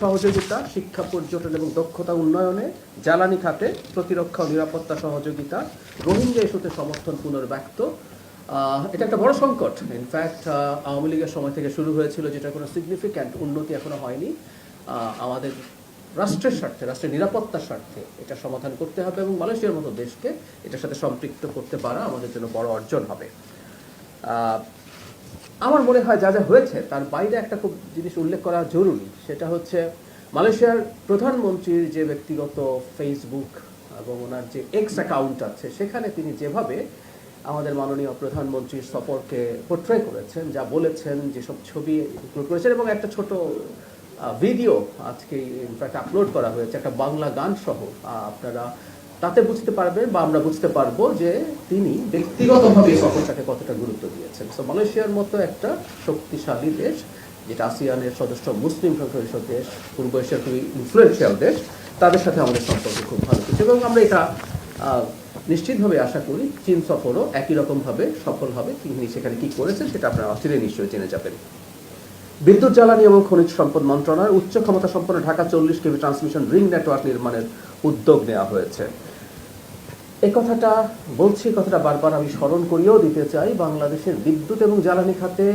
সহযোগিতা, শিক্ষা, পর্যটন এবং দক্ষতা উন্নয়নে, জ্বালানি খাতে প্রতিরক্ষা ও নিরাপত্তা সহযোগিতা, রোহিঙ্গা ইস্যুতে সমর্থন পুনর্ব্যক্ত। এটা একটা বড় সংকট। ইনফ্যাক্ট আওয়ামী লীগের সময় থেকে শুরু হয়েছিল, যেটা কোনো সিগনিফিক্যান্ট উন্নতি এখনো হয়নি। আমাদের রাষ্ট্রের স্বার্থে, রাষ্ট্রের নিরাপত্তার স্বার্থে এটা সমাধান করতে হবে এবং মালয়েশিয়ার মতো দেশকে এটার সাথে সম্পৃক্ত করতে পারা আমাদের জন্য বড় অর্জন হবে। আমার মনে হয় যা যা হয়েছে তার বাইরে একটা খুব জিনিস উল্লেখ করা জরুরি, সেটা হচ্ছে মালয়েশিয়ার প্রধানমন্ত্রীর যে ব্যক্তিগত ফেসবুক এবং ওনার যে এক্স অ্যাকাউন্ট আছে, সেখানে তিনি যেভাবে আমাদের মাননীয় প্রধানমন্ত্রীর সফরকে পোর্ট্রে করেছেন, যা বলেছেন, যেসব ছবি আপলোড করেছেন এবং একটা ছোট ভিডিও আজকে ইনফ্যাক্ট আপলোড করা হয়েছে একটা বাংলা গান সহ, আপনারা তাতে বুঝতে পারবেন বা আমরা বুঝতে পারবো যে তিনি ব্যক্তিগতভাবে সফরটাকে কতটা গুরুত্ব দিয়েছেন। সো মালয়েশিয়ার মতো একটা শক্তিশালী দেশ, যেটা আসিয়ানের সদস্য মুসলিম সংখ্যাগরিষ্ঠ দেশ, পূর্ব এশিয়ার খুবই ইনফ্লুয়েন্সিয়াল দেশ, তাদের সাথে আমাদের সম্পর্ক খুব ভালো কিছু এবং আমরা এটা নিশ্চিতভাবে আশা করি চীন সফরও একই রকমভাবে সফল হবে। তিনি সেখানে কি করেছেন সেটা আপনারা অচিরে নিশ্চয়ই জেনে যাবেন। বিদ্যুৎ, জ্বালানি এবং খনিজ সম্পদ মন্ত্রণালয় উচ্চ ক্ষমতা সম্পন্ন Dhaka 40 kV transmission ring network নির্মাণের উদ্যোগ নেওয়া হয়েছে। এই কথাটা বলছি, কথাটা বারবার আমি স্মরণ করিয়েও দিতে চাই। বাংলাদেশের বিদ্যুৎ এবং জ্বালানি খাতে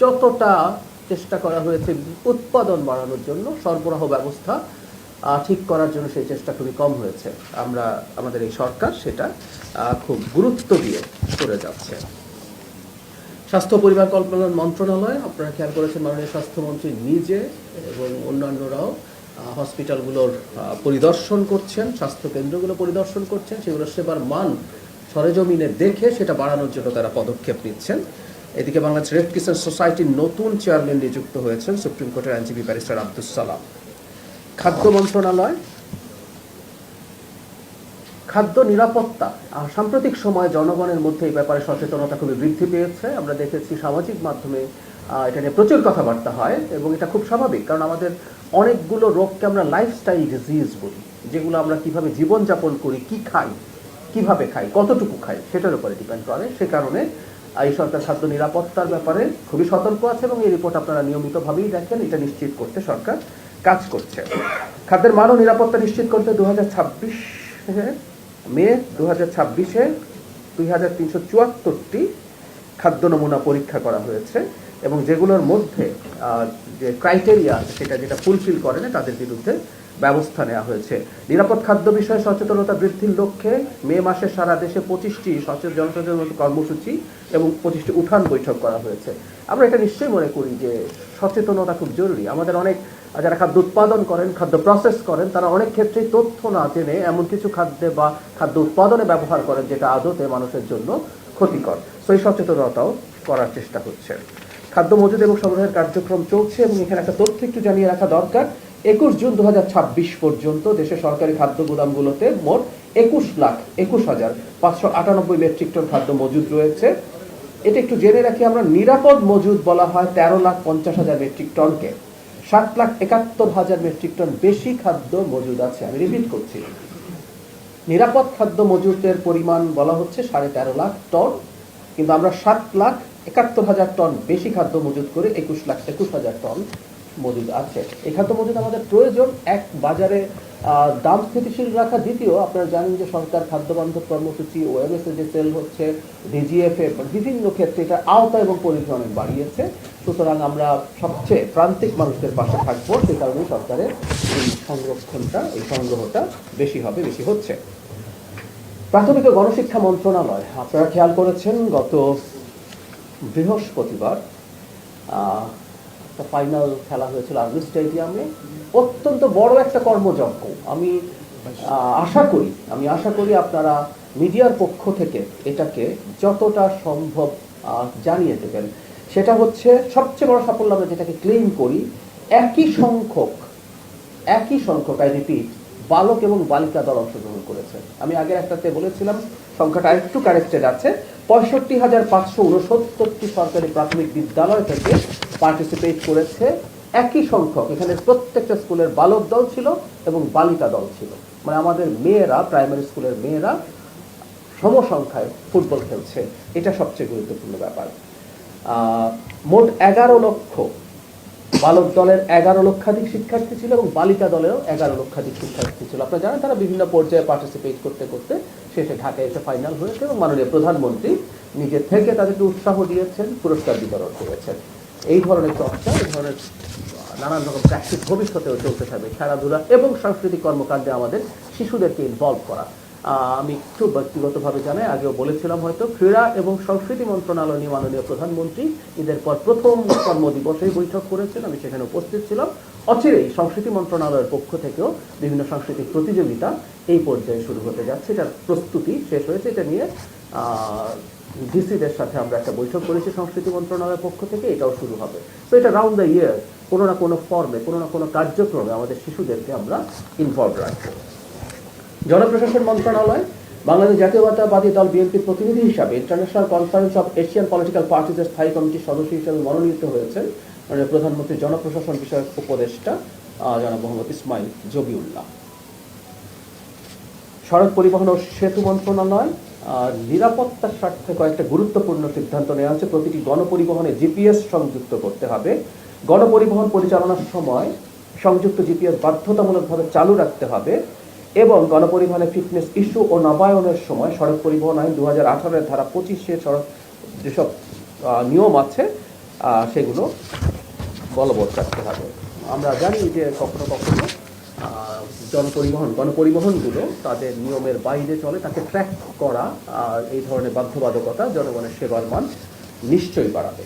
যতটা চেষ্টা করা হয়েছে উৎপাদন বাড়ানোর জন্য, সরবরাহ ব্যবস্থা ঠিক করার জন্য সেই চেষ্টা খুবই কম হয়েছে। আমাদের এই সরকার সেটা খুব গুরুত্ব দিয়ে করে যাচ্ছে। স্বাস্থ্য পরিবার কল্যাণ মন্ত্রণালয়, আপনারা খেয়াল করেছেন মাননীয় স্বাস্থ্যমন্ত্রী নিজে এবং অন্যান্যরাও হসপিটালগুলোর পরিদর্শন করছেন, স্বাস্থ্যকেন্দ্রগুলো পরিদর্শন করছেন, সেগুলোর সেবার মান সরেজমিনে দেখে সেটা বাড়ানোর জন্য তারা পদক্ষেপ নিচ্ছেন। এদিকে বাংলাদেশ রেড ক্রিসেন্ট সোসাইটির নতুন চেয়ারম্যান নিযুক্ত হয়েছেন সুপ্রিম কোর্টের আইনজীবী ব্যারিস্টার আব্দুস সালাম। খাদ্য মন্ত্রণালয়, খাদ্য নিরাপত্তা, সাম্প্রতিক সময়ে জনগণের মধ্যে এই ব্যাপারে সচেতনতা খুবই বৃদ্ধি পেয়েছে। আমরা দেখেছি সামাজিক মাধ্যমে এটা নিয়ে প্রচুর কথাবার্তা হয় এবং এটা খুব স্বাভাবিক, কারণ আমাদের অনেকগুলো রোগকে আমরা লাইফস্টাইল ডিজিজ বলি, যেগুলো আমরা কিভাবে জীবনযাপন করি, কি খাই, কিভাবে খাই, কতটুকু খাই, সেটার উপরে ডিপেন্ড করে। সে কারণে এই সরকার খাদ্য নিরাপত্তার ব্যাপারে খুবই সতর্ক আছে এবং এই রিপোর্ট আপনারা নিয়মিতভাবেই দেখেন। এটা নিশ্চিত করতে সরকার কাজ করছে। খাদ্যের মান ও নিরাপত্তা নিশ্চিত করতে 2026 মে 2026-এ 2374টি খাদ্য নমুনা পরীক্ষা করা হয়েছে এবং যেগুলোর মধ্যে যে ক্রাইটেরিয়া সেটা যেটা ফুলফিল করে না তাদের বিরুদ্ধে ব্যবস্থা নেওয়া হয়েছে। নিরাপদ খাদ্য বিষয়ে সচেতনতা বৃদ্ধির লক্ষ্যে মে মাসে সারা দেশে 25টি জনসচেতনতা কর্মসূচি এবং 25টি উঠান বৈঠক করা হয়েছে। আমরা এটা নিশ্চয়ই মনে করি যে সচেতনতা খুব জরুরি। আমাদের অনেক যারা খাদ্য উৎপাদন করেন, খাদ্য প্রসেস করেন, তারা অনেক ক্ষেত্রেই তথ্য না জেনে এমন কিছু খাদ্যে বা খাদ্য উৎপাদনে ব্যবহার করেন যেটা আদতে মানুষের জন্য ক্ষতিকর। সেই সচেতনতাও করার চেষ্টা হচ্ছে। খাদ্য মজুদ এবং সংগ্রহের কার্যক্রম চলছে এবং এখানে একটা তথ্য একটু জানিয়ে রাখা দরকার। 21 জুন 2026 পর্যন্ত দেশে সরকারি খাদ্য গুদামগুলোতে মোট 21,21,598 মেট্রিক টন খাদ্য মজুদ রয়েছে। এটা একটু জেনে রাখি আমরা, নিরাপদ মজুদ বলা হয় 13,50,000 মেট্রিক টনকে। 7,71,000 মেট্রিক টন বেশি খাদ্য মজুদ আছে। আমি রিপিট করছি, নিরাপদ খাদ্য মজুদের পরিমাণ বলা হচ্ছে 13.5 লাখ টন, কিন্তু আমরা 7,71,000 টন বেশি খাদ্য মজুদ করে 21,21,000 টন মজুদ আছে। এই খাদ্য মজুদ আমাদের প্রয়োজন, এক বাজারে দাম স্থিতিশীল রাখা, দ্বিতীয় আপনারা জানেন যে সরকার খাদ্য বান্ধব কর্মসূচি, ওএমএসএ যে সেল হচ্ছে, ডিজিএফএ বিভিন্ন ক্ষেত্রে এটা আওতা এবং পরিধি অনেক বাড়িয়েছে। সুতরাং আমরা সবচেয়ে প্রান্তিক মানুষদের পাশে থাকবো, সেই কারণে সরকারের এই সংরক্ষণটা, এই সংগ্রহটা বেশি হচ্ছে। প্রাথমিক ও গণশিক্ষা মন্ত্রণালয়, আপনারা খেয়াল করেছেন গত বৃহস্পতিবার ফাইনাল খেলা হয়েছিল আর্মি স্টেডিয়ামে, অত্যন্ত বড় একটা কর্মযজ্ঞ। আমি আশা করি আপনারা মিডিয়ার পক্ষ থেকে এটাকে যতটা সম্ভব জানিয়ে দেবেন। সেটা হচ্ছে সবচেয়ে বড় সাফল্য আমরা যেটাকে ক্লেম করি, একই সংখ্যক আই রিপিট, বালক এবং বালিকা দল অংশগ্রহণ করেছে। আমি আগের একটাতে বলেছিলাম, সংখ্যাটা একটু কারেক্টেড আছে। 65,569টি সরকারি প্রাথমিক বিদ্যালয় থেকে পার্টিসিপেট করেছে। একই সংখ্যক, এখানে প্রত্যেকটা স্কুলের বালক দল ছিল এবং বালিকা দল ছিল, মানে আমাদের মেয়েরা, প্রাইমারি স্কুলের মেয়েরা সমসংখ্যায় ফুটবল খেলছে। এটা সবচেয়ে গুরুত্বপূর্ণ ব্যাপার। মোট বালক দলের 11 লক্ষাধিক শিক্ষার্থী ছিল এবং বালিকা দলেরও 11 লক্ষাধিক শিক্ষার্থী ছিল। আপনারা জানেন তারা বিভিন্ন পর্যায়ে পার্টিসিপেট করতে করতে শেষে ঢাকায় এসে ফাইনাল হয়েছে এবং মাননীয় প্রধানমন্ত্রী নিজে থেকে তাদেরকে উৎসাহ দিয়েছেন, পুরস্কার বিতরণ করেছেন। এই ধরনের চর্চা, এই ধরনের নানান রকম প্র্যাকটিস ভবিষ্যতেও চলতে থাকবে। খেলাধুলা এবং সাংস্কৃতিক কর্মকাণ্ডে আমাদের শিশুদেরকে ইনভলভ করা। আমি একটু ব্যক্তিগতভাবে জানাই, আগেও বলেছিলাম হয়তো, ক্রীড়া এবং সংস্কৃতি মন্ত্রণালয় নিয়ে মাননীয় প্রধানমন্ত্রী ঈদের পর প্রথম কর্মদিবসেই বৈঠক করেছেন, আমি সেখানে উপস্থিত ছিলাম। অচিরেই সংস্কৃতি মন্ত্রণালয়ের পক্ষ থেকেও বিভিন্ন সাংস্কৃতিক প্রতিযোগিতা এই পর্যায়ে শুরু হতে যাচ্ছে। এটার প্রস্তুতি শেষ হয়েছে। এটা নিয়ে ডিসিদের সাথে আমরা একটা বৈঠক করেছি সংস্কৃতি মন্ত্রণালয়ের পক্ষ থেকে, এটাও শুরু হবে। তো এটা রাউন্ড দ্য ইয়ার কোনো না কোনো ফর্মে, কোনো না কোনো কার্যক্রমে আমাদের শিশুদেরকে আমরা ইনভলভ রাখবো। জনপ্রশাসন মন্ত্রণালয় বাংলাদেশ জাতীয়তাবাদী দল বিএনপির প্রতিনিধি হিসাবে international conference of Asian political পার্টিজের স্থায়ী কমিটির সদস্য হিসেবে মনোনীত হয়েছেন মাননীয় প্রধানমন্ত্রী জনপ্রশাসন বিষয়ক উপদেষ্টা জনাব মোহাম্মদ ইসমাইল জবিউল্লাহ। সড়ক পরিবহন ও সেতু মন্ত্রণালয় নিরাপত্তার স্বার্থে কয়েকটা গুরুত্বপূর্ণ সিদ্ধান্ত নেওয়া হচ্ছে। প্রতিটি গণপরিবহনে জিপিএস সংযুক্ত করতে হবে। গণপরিবহন পরিচালনার সময় সংযুক্ত জিপিএস বাধ্যতামূলকভাবে চালু রাখতে হবে এবং গণপরিবহনে ফিটনেস ইস্যু ও নবায়নের সময় সড়ক পরিবহন আইন 2018 ধারা 25 সড়ক যেসব নিয়ম আছে সেগুলো বলবৎ রাখতে হবে। আমরা জানি যে কখনো কখনো গণপরিবহনগুলো তাদের নিয়মের বাইরে চলে, তাকে ট্র্যাক করা এই ধরনের বাধ্যবাধকতা জনগণের সেবার মান নিশ্চয়ই বাড়াবে।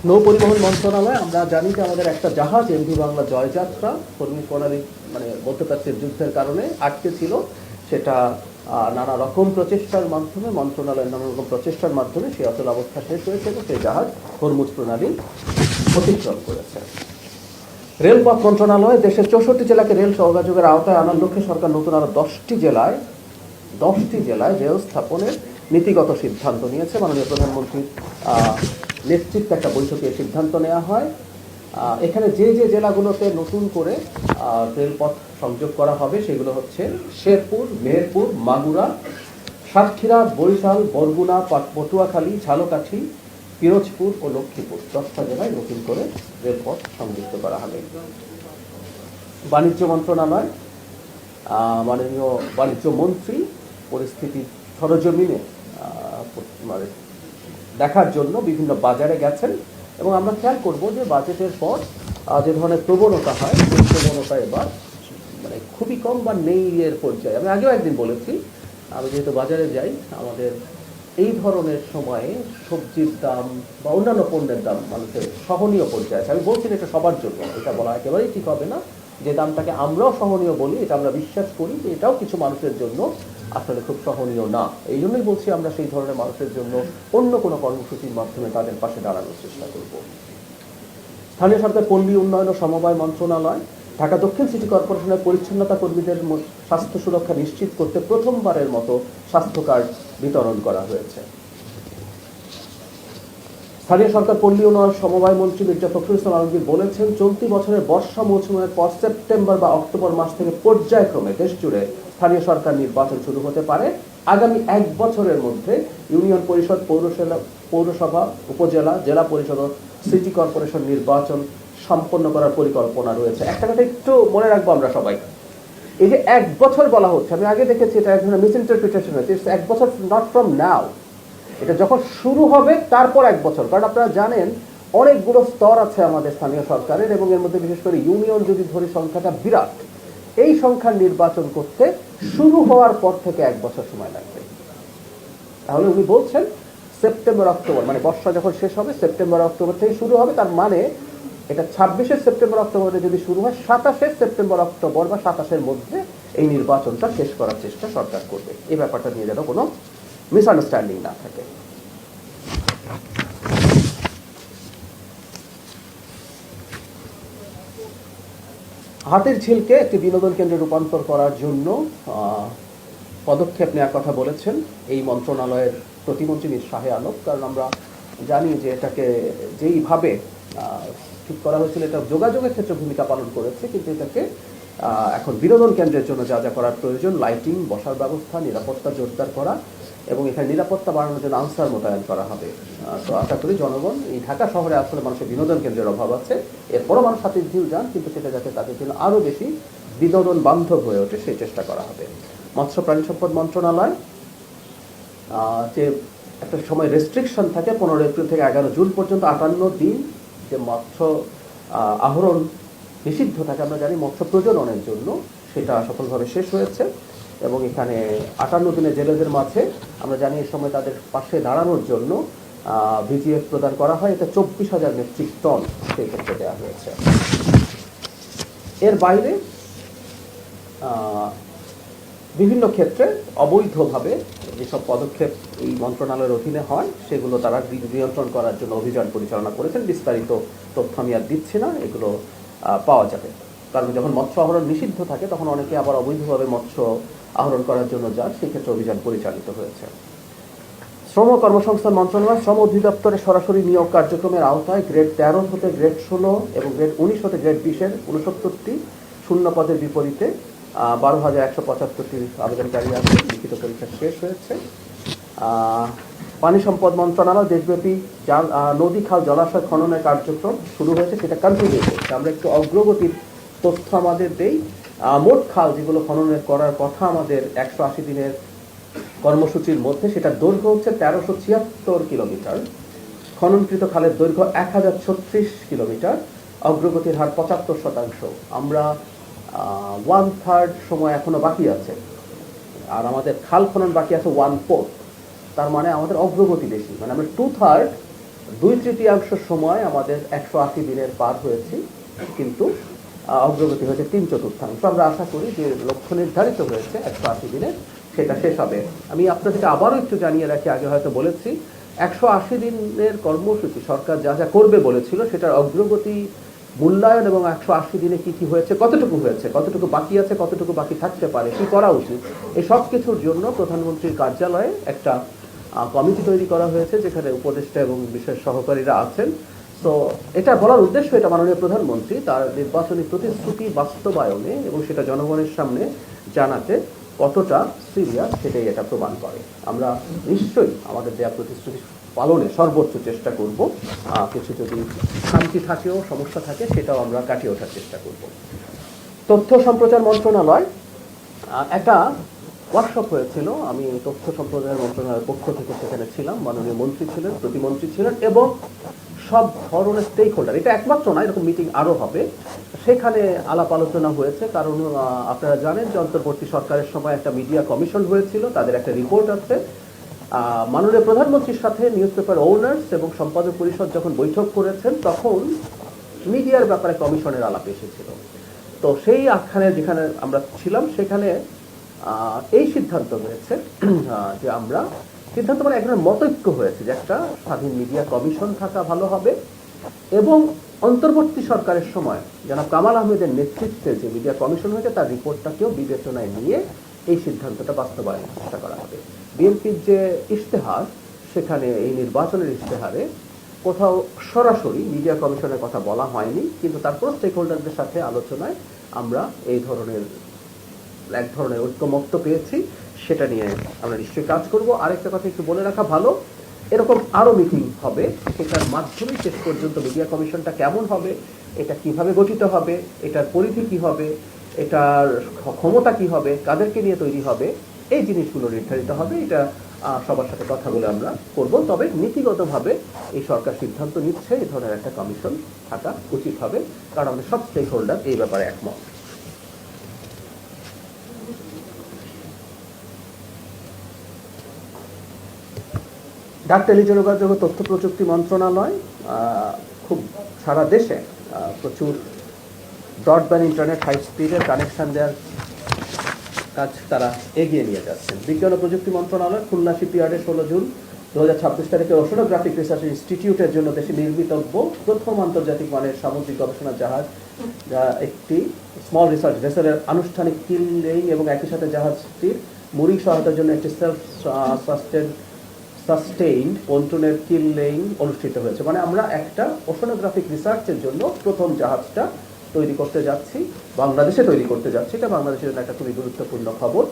নৌ পরিবহন মন্ত্রণালয়, আমরা জানি যে আমাদের একটা জাহাজ এমভি বাংলা জয়যাত্রা কর্মী প্রণালী মধ্যপ্রাচ্যের যুদ্ধের কারণে আটকে ছিল। সেটা নানা রকম প্রচেষ্টার মাধ্যমে, মন্ত্রণালয়ের নানা রকম প্রচেষ্টার মাধ্যমে সেই অচল অবস্থা শেষ হয়েছে এবং সেই জাহাজ হরমুজ প্রণালী অতিক্রম করেছে। রেলপথ মন্ত্রণালয় দেশের 64 জেলাকে রেল যোগাযোগের আওতায় আনার লক্ষ্যে সরকার নতুন আরো 10টি জেলায় রেল স্থাপনের নীতিগত সিদ্ধান্ত নিয়েছে। মাননীয় প্রধানমন্ত্রীর নেতৃত্বে একটা বৈঠকে সিদ্ধান্ত নেওয়া হয়। এখানে যে জেলাগুলোতে নতুন করে রেলপথ সংযোগ করা হবে সেগুলো হচ্ছে শেরপুর, মেহেরপুর, মাগুরা, সাতক্ষীরা, বরিশাল, বরগুনা, পটুয়াখালী, ঝালকাঠি, পিরোজপুর ও লক্ষ্মীপুর 10টা জেলায় নতুন করে রেলপথ সংযুক্ত করা হবে। বাণিজ্য মন্ত্রণালয়, মাননীয় বাণিজ্য মন্ত্রী পরিস্থিতি সরজমিনে দেখার জন্য বিভিন্ন বাজারে গেছেন এবং আমরা খেয়াল করব যে বাজেটের পর যে ধরনের প্রবণতা হয় সেই প্রবণতা এবার খুবই কম বা নেই এর পর্যায়ে। আমি আগেও একদিন বলেছি, আমি যেহেতু বাজারে যাই, আমাদের এই ধরনের সময়ে সবজির দাম বা অন্যান্য পণ্যের দাম মানুষের সহনীয় পর্যায়ে আছে। আমি বলছি এটা সবার জন্য, এটা বলা একেবারেই ঠিক হবে না। যে দামটাকে আমরাও সহনীয় বলি, এটা আমরা বিশ্বাস করি যে এটাও কিছু মানুষের জন্য আসলে খুব সহনীয় না। এই জন্যই বলছি আমরা সেই ধরনের মানুষের জন্য অন্য কোনো কর্মসূচির মাধ্যমে তাদের পাশে দাঁড়ানোর চেষ্টা করব। স্থানীয় সরকার পল্লী উন্নয়ন ও সমবায় মন্ত্রণালয় ঢাকা দক্ষিণ সিটি কর্পোরেশনের পরিচ্ছন্নতা কর্মীদের স্বাস্থ্য সুরক্ষা নিশ্চিত করতে প্রথমবারের মতো স্বাস্থ্য কার্ড বিতরণ করা হয়েছে। স্থানীয় সরকার পল্লী উন্নয়ন সমবায় মন্ত্রী মির্জা ফখরুল ইসলাম আলমগীর বলেছেন, চলতি বছরের বর্ষা মৌসুমের পর সেপ্টেম্বর বা অক্টোবর মাস থেকে পর্যায়ক্রমে দেশ জুড়ে স্থানীয় সরকার নির্বাচন শুরু হতে পারে। আগামী 1 বছরের মধ্যে ইউনিয়ন পরিষদ, পৌরসভা, উপজেলা, জেলা পরিষদ ও সিটি কর্পোরেশন নির্বাচন সম্পন্ন করার পরিকল্পনা রয়েছে। একটা কথা একটু মনে রাখবো আমরা সবাই, এই যে 1 বছর বলা হচ্ছে, আমি আগে দেখেছি এটা এক ধরনের মিসইন্টারপ্রিটেশন হয়েছে। 1 বছর নট ফ্রম নাও, এটা যখন শুরু হবে তারপর 1 বছর। কারণ আপনারা জানেন অনেকগুলো স্তর আছে আমাদের স্থানীয় সরকারের এবং এর মধ্যে বিশেষ করে ইউনিয়ন যদি ধরি সংখ্যাটা বিরাট। এই সংখ্যার নির্বাচন করতে শুরু হওয়ার পর থেকে 1 বছর সময় লাগবে। তাহলে উনি বলছেন সেপ্টেম্বর অক্টোবর, মানে বর্ষা যখন শেষ হবে সেপ্টেম্বর অক্টোবর থেকে শুরু হবে। তার মানে এটা 26 সেপ্টেম্বর অক্টোবরে যদি শুরু হয়, 27 সেপ্টেম্বর অক্টোবর বা 27-এর মধ্যে এই নির্বাচনটা শেষ করার চেষ্টা সরকার করবে। এই ব্যাপারটা নিয়ে যেন কোনো মিসআন্ডারস্ট্যান্ডিং না থাকে। হাতের ঝিলকে একটি বিনোদন কেন্দ্রে রূপান্তর করার জন্য পদক্ষেপ নেওয়ার কথা বলেছেন এই মন্ত্রণালয়ের প্রতিমন্ত্রী মীর শাহে আলম। কারণ আমরা জানি যে এটাকে যেইভাবে ঠিক করা হয়েছিল এটা যোগাযোগের ক্ষেত্রে ভূমিকা পালন করেছে, কিন্তু এটাকে এখন বিনোদন কেন্দ্রের জন্য যা যা করার প্রয়োজন, লাইটিং, বসার ব্যবস্থা, নিরাপত্তা জোরদার করা এবং এখানে নিরাপত্তা বাড়ানোর জন্য আনসার মোতায়েন করা হবে। তো আশা করি জনগণ, এই ঢাকা শহরে আসলে মানুষের বিনোদন কেন্দ্রের অভাব আছে, এরপরও মানুষ সাথীর যান, কিন্তু সেটা যাতে তাদের জন্য আরও বেশি বিনোদন বান্ধব হয়ে ওঠে সেই চেষ্টা করা হবে। মৎস্য প্রাণী সম্পদ মন্ত্রণালয় যে একটা সময় রেস্ট্রিকশন থাকে 15 এপ্রিল থেকে 11 জুন পর্যন্ত 58 দিন যে মৎস্য আহরণ নিষিদ্ধ থাকে, আমরা জানি মৎস্য প্রজননের জন্য, সেটা সফলভাবে শেষ হয়েছে। এবং এখানে 58 দিনে জেলেদের মাঝে আমরা জানি এই সময় তাদের পাশে দাঁড়ানোর জন্য ভিজিএফ প্রদান করা হয়, এটা 24,000 মেট্রিক টন সেই ক্ষেত্রে দেওয়া হয়েছে। এর বাইরে বিভিন্ন ক্ষেত্রে অবৈধভাবে যেসব পদক্ষেপ এই মন্ত্রণালয়ের অধীনে হয় সেগুলো তারা নিয়ন্ত্রণ করার জন্য অভিযান পরিচালনা করেছেন। বিস্তারিত তথ্য আমি আর দিচ্ছি না, এগুলো পাওয়া যাবে। কারণ যখন মৎস্য আহরণ নিষিদ্ধ থাকে তখন অনেকে আবার অবৈধভাবে মৎস্য আহরণ করার জন্য যান, সেক্ষেত্রে অভিযান পরিচালিত হয়েছে। শ্রম কর্মসংস্থান মন্ত্রণালয় শ্রম অধিদপ্তরে সরাসরি নিয়োগ কার্যক্রমের আওতায় গ্রেড 13 হতে গ্রেড 16 এবং গ্রেড 19 হতে গ্রেড 20-এর 69টি শূন্য পদের বিপরীতে 12,175টি আবেদনকারী আছে। লিখিত পরীক্ষা শেষ হয়েছে। পানি সম্পদ মন্ত্রণালয় দেশব্যাপী নদী খাল জলাশয় খননের কার্যক্রম শুরু হয়েছে, সেটা কন্টিনিউ করছে। আমরা একটু অগ্রগতির তথ্য আমাদের দেই। মোট খাল যেগুলো খননের করার কথা আমাদের 180 দিনের কর্মসূচির মধ্যে, সেটার দৈর্ঘ্য হচ্ছে 1376 কিলোমিটার, খননকৃত খালের দৈর্ঘ্য 1036 কিলোমিটার, অগ্রগতির হার 75%। আমরা 1/3 সময় এখনো বাকি আছে, আর আমাদের খাল খনন বাকি আছে 1/4। তার মানে আমাদের অগ্রগতি বেশি, মানে আমরা 2/3 2/3 সময় আমাদের 180 দিনের পার হয়েছি, কিন্তু অগ্রগতি হয়েছে 3/4। আমরা আশা করি যে লক্ষ্য নির্ধারিত হয়েছে 180 দিনের, সেটা শেষ হবে। আমি আপনাদেরকে আবারও একটু জানিয়ে রাখি, আগে হয়তো বলেছি, 180 দিনের কর্মসূচি সরকার যা যা করবে বলেছিল সেটার অগ্রগতি মূল্যায়ন এবং 180 দিনে কি কি হয়েছে, কতটুকু হয়েছে, কতটুকু বাকি আছে, কতটুকু বাকি থাকতে পারে, কি করা উচিত, এই সব কিছুর জন্য প্রধানমন্ত্রীর কার্যালয়ে একটা কমিটি তৈরি করা হয়েছে, যেখানে উপদেষ্টা এবং বিশেষ সহকারীরা আছেন। তো এটা বলার উদ্দেশ্য, এটা মাননীয় প্রধানমন্ত্রী তার নির্বাচনী প্রতিশ্রুতি বাস্তবায়নে এবং সেটা জনগণের সামনে জানাতে কতটা সিরিয়াস, সেটাই এটা প্রমাণ করে। আমরা নিশ্চয়ই আমাদের দেয়া প্রতিশ্রুতি পালনে সর্বোচ্চ চেষ্টা করব। কিছু যদি খামতি থাকেও, সমস্যা থাকে, সেটাও আমরা কাটিয়ে ওঠার চেষ্টা করব। তথ্য সম্প্রচার মন্ত্রণালয় একটা ওয়ার্কশপ হয়েছিল, আমি তথ্য সম্প্রচার মন্ত্রণালয়ের পক্ষ থেকে সেখানে ছিলাম, মাননীয় মন্ত্রী ছিলেন, প্রতিমন্ত্রী ছিলেন এবং সব ধরনের স্টেক হোল্ডার। এটা একমাত্র না, এরকম মিটিং আরও হবে। সেখানে আলাপ আলোচনা হয়েছে, কারণ আপনারা জানেন যে অন্তর্বর্তী সরকারের সময় একটা মিডিয়া কমিশন হয়েছিল, তাদের একটা রিপোর্ট আছে। মাননীয় প্রধানমন্ত্রীর সাথে নিউজ পেপার ওনার্স এবং সম্পাদক পরিষদ যখন বৈঠক করেছেন, তখন মিডিয়ার ব্যাপারে কমিশনের আলাপ এসেছিল। তো সেই আখ্যানে যেখানে আমরা ছিলাম, সেখানে এই সিদ্ধান্ত হয়েছে যে আমরা সিদ্ধান্ত মানে এক ধরনের মতৈক্য হয়েছে যে একটা স্বাধীন মিডিয়া কমিশন থাকা ভালো হবে, এবং অন্তর্বর্তী সরকারের সময় জনাব কামাল আহমেদের নেতৃত্বে যে মিডিয়া কমিশন হয়েছে তার রিপোর্টটাকেও বিবেচনায় নিয়ে এই সিদ্ধান্তটা বাস্তবায়নের চেষ্টা করা হবে। বিএনপির যে ইশতেহার, সেখানে এই নির্বাচনের ইশতেহারে কোথাও সরাসরি মিডিয়া কমিশনের কথা বলা হয়নি, কিন্তু তারপর স্টেক হোল্ডারদের সাথে আলোচনায় আমরা এই ধরনের এক ধরনের ঐক্যমত্য পেয়েছি, সেটা নিয়ে আমরা নিশ্চয়ই কাজ করব। আরেকটা কথা একটু বলে রাখা ভালো, এরকম আরও মিটিং হবে, সেটার মাধ্যমে শেষ পর্যন্ত মিডিয়া কমিশনটা কেমন হবে, এটা কিভাবে গঠিত হবে, এটার পরিধি কি হবে, এটার ক্ষমতা কি হবে, কাদেরকে নিয়ে তৈরি হবে, এই জিনিসগুলো নির্ধারিত হবে। এটা সবার সাথে কথা বলে আমরা করব। তবে নীতিগতভাবে এই সরকার সিদ্ধান্ত নিচ্ছে এই ধরনের একটা কমিশন থাকা উচিত হবে, কারণ আমাদের সব স্টেক হোল্ডার এই ব্যাপারে একমত। ডাক, টেলিযোগাযোগ ও তথ্য প্রযুক্তি মন্ত্রণালয় খুব সারা দেশে প্রচুর ব্রডব্যান্ড ইন্টারনেট হাই স্পিডের কানেকশন দেওয়ার কাজ তারা এগিয়ে নিয়ে যাচ্ছেন। বিজ্ঞান ও প্রযুক্তি মন্ত্রণালয় খুলনা শিপইয়ার্ডে 16 জুন 2026 তারিখে ওশানোগ্রাফিক রিসার্চ ইনস্টিটিউটের জন্য দেশে নির্মিতব্য প্রথম আন্তর্জাতিক মানের সামুদ্রিক গবেষণা জাহাজ, যা একটি স্মল রিসার্চ ভেসেলের আনুষ্ঠানিক কিল লেইং এবং একই সাথে জাহাজটির মুরিং সহায়তার জন্য একটি সেলফ সাস্টেইনড পন্টুনের কিল লেইং অনুষ্ঠিত হয়েছে। মানে আমরা একটা ওশানোগ্রাফিক রিসার্চের জন্য প্রথম জাহাজটা তৈরি করতে যাচ্ছি, বাংলাদেশে তৈরি করতে যাচ্ছি। এটা বাংলাদেশের জন্য একটা খুবই গুরুত্বপূর্ণ খবর,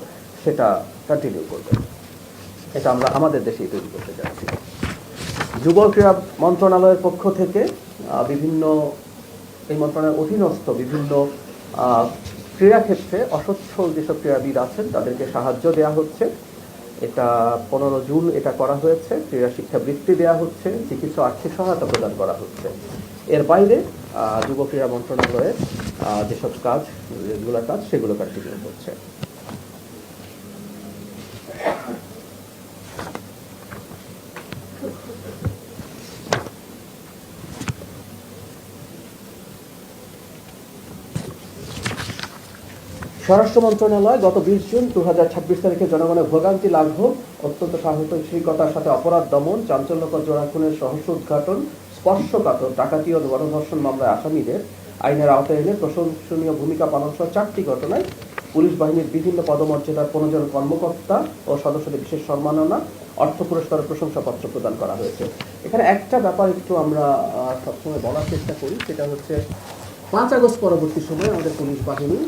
সেটা কন্টিনিউ করবে। এটা আমরা আমাদের দেশেই তৈরি করতে যাচ্ছি। যুব ক্রীড়া মন্ত্রণালয়ের পক্ষ থেকে বিভিন্ন এই মন্ত্রণালয়ের অধীনস্থ বিভিন্ন ক্রীড়াক্ষেত্রে অসচ্ছল যেসব ক্রীড়াবিদ আছেন তাদেরকে সাহায্য দেওয়া হচ্ছে। এটা 15 জুন এটা করা হয়েছে। ক্রীড়া শিক্ষা বৃত্তি দেওয়া হচ্ছে, চিকিৎসা আর্থিক সহায়তা প্রদান করা হচ্ছে। এর বাইরে যুব ক্রীড়া মন্ত্রণালয়ের যেসব কাজ রেগুলার কাজ সেগুলো কন্টিনিউ হচ্ছে। স্বরাষ্ট্র মন্ত্রণালয় গত 20 জুন 2026 তারিখে জনগণের ভোগান্তি লাঘব, অত্যন্ত সাহসিকতার সাথে অপরাধ দমন, চাঞ্চল্যকর জোড়া খুনের রহস্য উদ্ঘাটন, স্পর্শকাতর ডাকাতি ও গণধর্ষণ মামলায় আসামিদের আইনের আওতায় এনে প্রশংসনীয় ভূমিকা পালন সহ 4টি ঘটনায় পুলিশ বাহিনীর বিভিন্ন পদমর্যাদার 15 জন কর্মকর্তা ও সদস্যদের বিশেষ সম্মাননা, অর্থ পুরস্কার ও প্রশংসাপত্র প্রদান করা হয়েছে। এখানে একটা ব্যাপার একটু আমরা সবসময় বলার চেষ্টা করি, সেটা হচ্ছে 5 আগস্ট পরবর্তী সময়ে আমাদের পুলিশ বাহিনী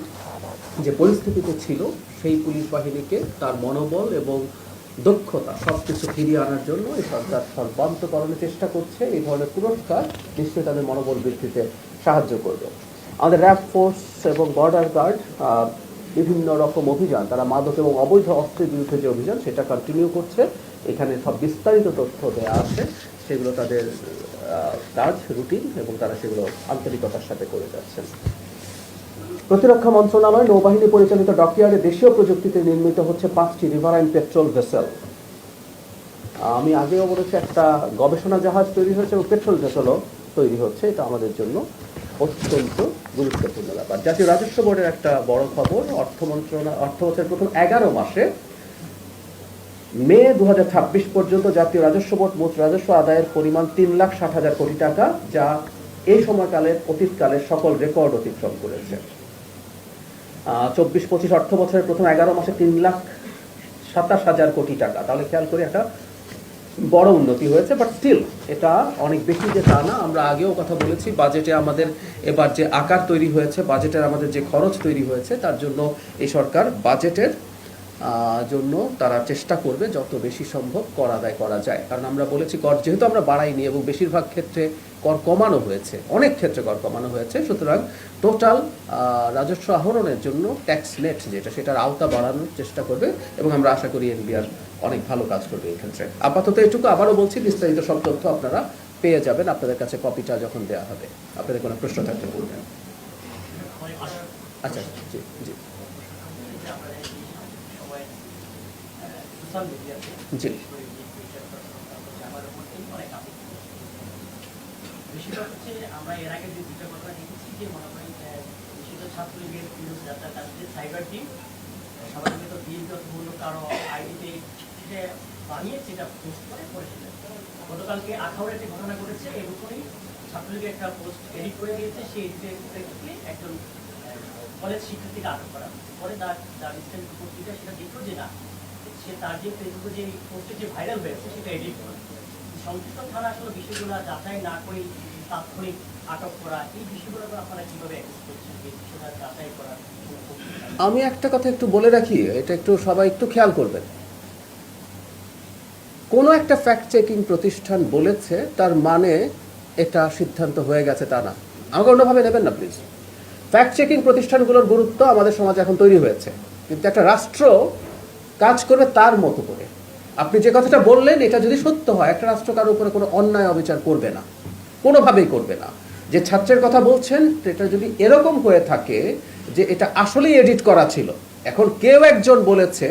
যে পরিস্থিতিতে ছিল সেই পুলিশ বাহিনীকে তার মনোবল এবং দক্ষতা সবকিছু ফিরিয়ে আনার জন্য এই সরকার সর্বান্তকরণের চেষ্টা করছে। এই ধরনের পুরস্কার নিশ্চয়ই তাদের মনোবল বৃদ্ধিতে সাহায্য করবে। আমাদের র্যাব ফোর্স এবং বর্ডার গার্ড বিভিন্ন রকম অভিযান, তারা মাদক এবং অবৈধ অস্ত্রের বিরুদ্ধে যে অভিযান সেটা কন্টিনিউ করছে। এখানে সব বিস্তারিত তথ্য দেওয়া আছে, সেগুলো তাদের কাজ রুটিন এবং তারা সেগুলো আন্তরিকতার সাথে করে যাচ্ছেন। প্রতিরক্ষা মন্ত্রণালয় নৌবাহিনী পরিচালিত ডকইয়ার্ডে দেশীয় প্রযুক্তিতে নির্মিত হচ্ছে 5টি রিভারাইন পেট্রোল ভেসেল। আমি আগেও বলেছি একটা গবেষণা জাহাজ তৈরি হয়েছে এবং পেট্রোল ভেসেলও তৈরি হচ্ছে। এটা আমাদের জন্য অত্যন্ত গুরুত্বপূর্ণ ব্যাপার। জাতীয় রাজস্ব বোর্ডের একটা বড় খবর, অর্থ বছরের প্রথম 11 মাসে মে 2026 পর্যন্ত জাতীয় রাজস্ব বোর্ড মোট রাজস্ব আদায়ের পরিমাণ 3,60,000 কোটি টাকা, যা এই সময়কালের অতীতকালের সকল রেকর্ড অতিক্রম করেছে। 24-25 অর্থ বছরের প্রথম 11 মাসে 3,27,000 কোটি টাকা, তাহলে খেয়াল করি একটা বড় উন্নতি হয়েছে। বাট স্টিল এটা অনেক বেশি যে তা না। আমরা আগেও কথা বলেছি, বাজেটে আমাদের এবার যে আকার তৈরি হয়েছে, বাজেটের আমাদের যে খরচ তৈরি হয়েছে, তার জন্য এই সরকার বাজেটের জন্য তারা চেষ্টা করবে যত বেশি সম্ভব কর আদায় করা যায়। কারণ আমরা বলেছি কর যেহেতু আমরা বাড়াইনি এবং বেশিরভাগ ক্ষেত্রে কর কমানো হয়েছে, অনেক ক্ষেত্রে কর কমানো হয়েছে, সুতরাং টোটাল রাজস্ব আহরণের জন্য ট্যাক্স নেট যেটা সেটার আওতা বাড়ানোর চেষ্টা করবে এবং আমরা আশা করি এনবিআর অনেক ভালো কাজ করবে এই ক্ষেত্রে। আপাতত এটুকু আবারও বলছি, বিস্তারিত সব তথ্য আপনারা পেয়ে যাবেন আপনাদের কাছে কপিটা যখন দেওয়া হবে। আপনাদের কোনো প্রশ্ন থাকলে বলবেন। আচ্ছা জি জি জি বিষয়টা হচ্ছে আমরা এর আগে যে দুটো কথা দেখেছি যে মনে করি বিশেষত ছাত্রলীগের তাদের সাইবার টিম সবাই তো বিএনপি কারো আইডিতে সেটা বানিয়ে সেটা পোস্ট করে করেছিলেন। গতকালকে আখাউড়ে একটা ঘটনা ঘটেছে, এরকমই ছাত্রলীগের একটা পোস্ট এডিট করে দিয়েছে, সেই এডিটে একজন কলেজ শিক্ষার্থীকে আটক করা। পরে তার রিসেন্ট পত্রিকা সেটা দেখলো যে না, সে তার যে ফেসবুকে যে পোস্টে যে ভাইরাল হয়েছে সেটা এডিট করে। সংশ্লিষ্ট থানা আসলে বিষয়গুলো যাচাই না করে তাৎক্ষণিক আটক করা, এই বিষয়গুলো আপনারা কিভাবে অ্যাক্সেস করছেন, এই বিষয়টা যাচাই করা? আমি একটা কথা একটু বলে রাখি, এটা একটু সবাই একটু খেয়াল করবেন। কোনো একটা ফ্যাক্ট চেকিং প্রতিষ্ঠান বলেছে তার মানে এটা সিদ্ধান্ত হয়ে গেছে তা না, আমাকে অন্যভাবে নেবেন না প্লিজ। ফ্যাক্ট চেকিং প্রতিষ্ঠানগুলোর গুরুত্ব আমাদের সমাজে এখন তৈরি হয়েছে, কিন্তু একটা রাষ্ট্র কাজ করবে তার মতো করে। আপনি যে কথাটা বললেন এটা যদি সত্য হয়, একটা রাষ্ট্র কারোর উপরে কোনো অন্যায় অবিচার করবে না, কোনোভাবেই করবে না। যে ছাত্রের কথা বলছেন এটা যদি এরকম হয়ে থাকে যে এটা আসলেই এডিট করা ছিল, এখন কেউ একজন বলেছে,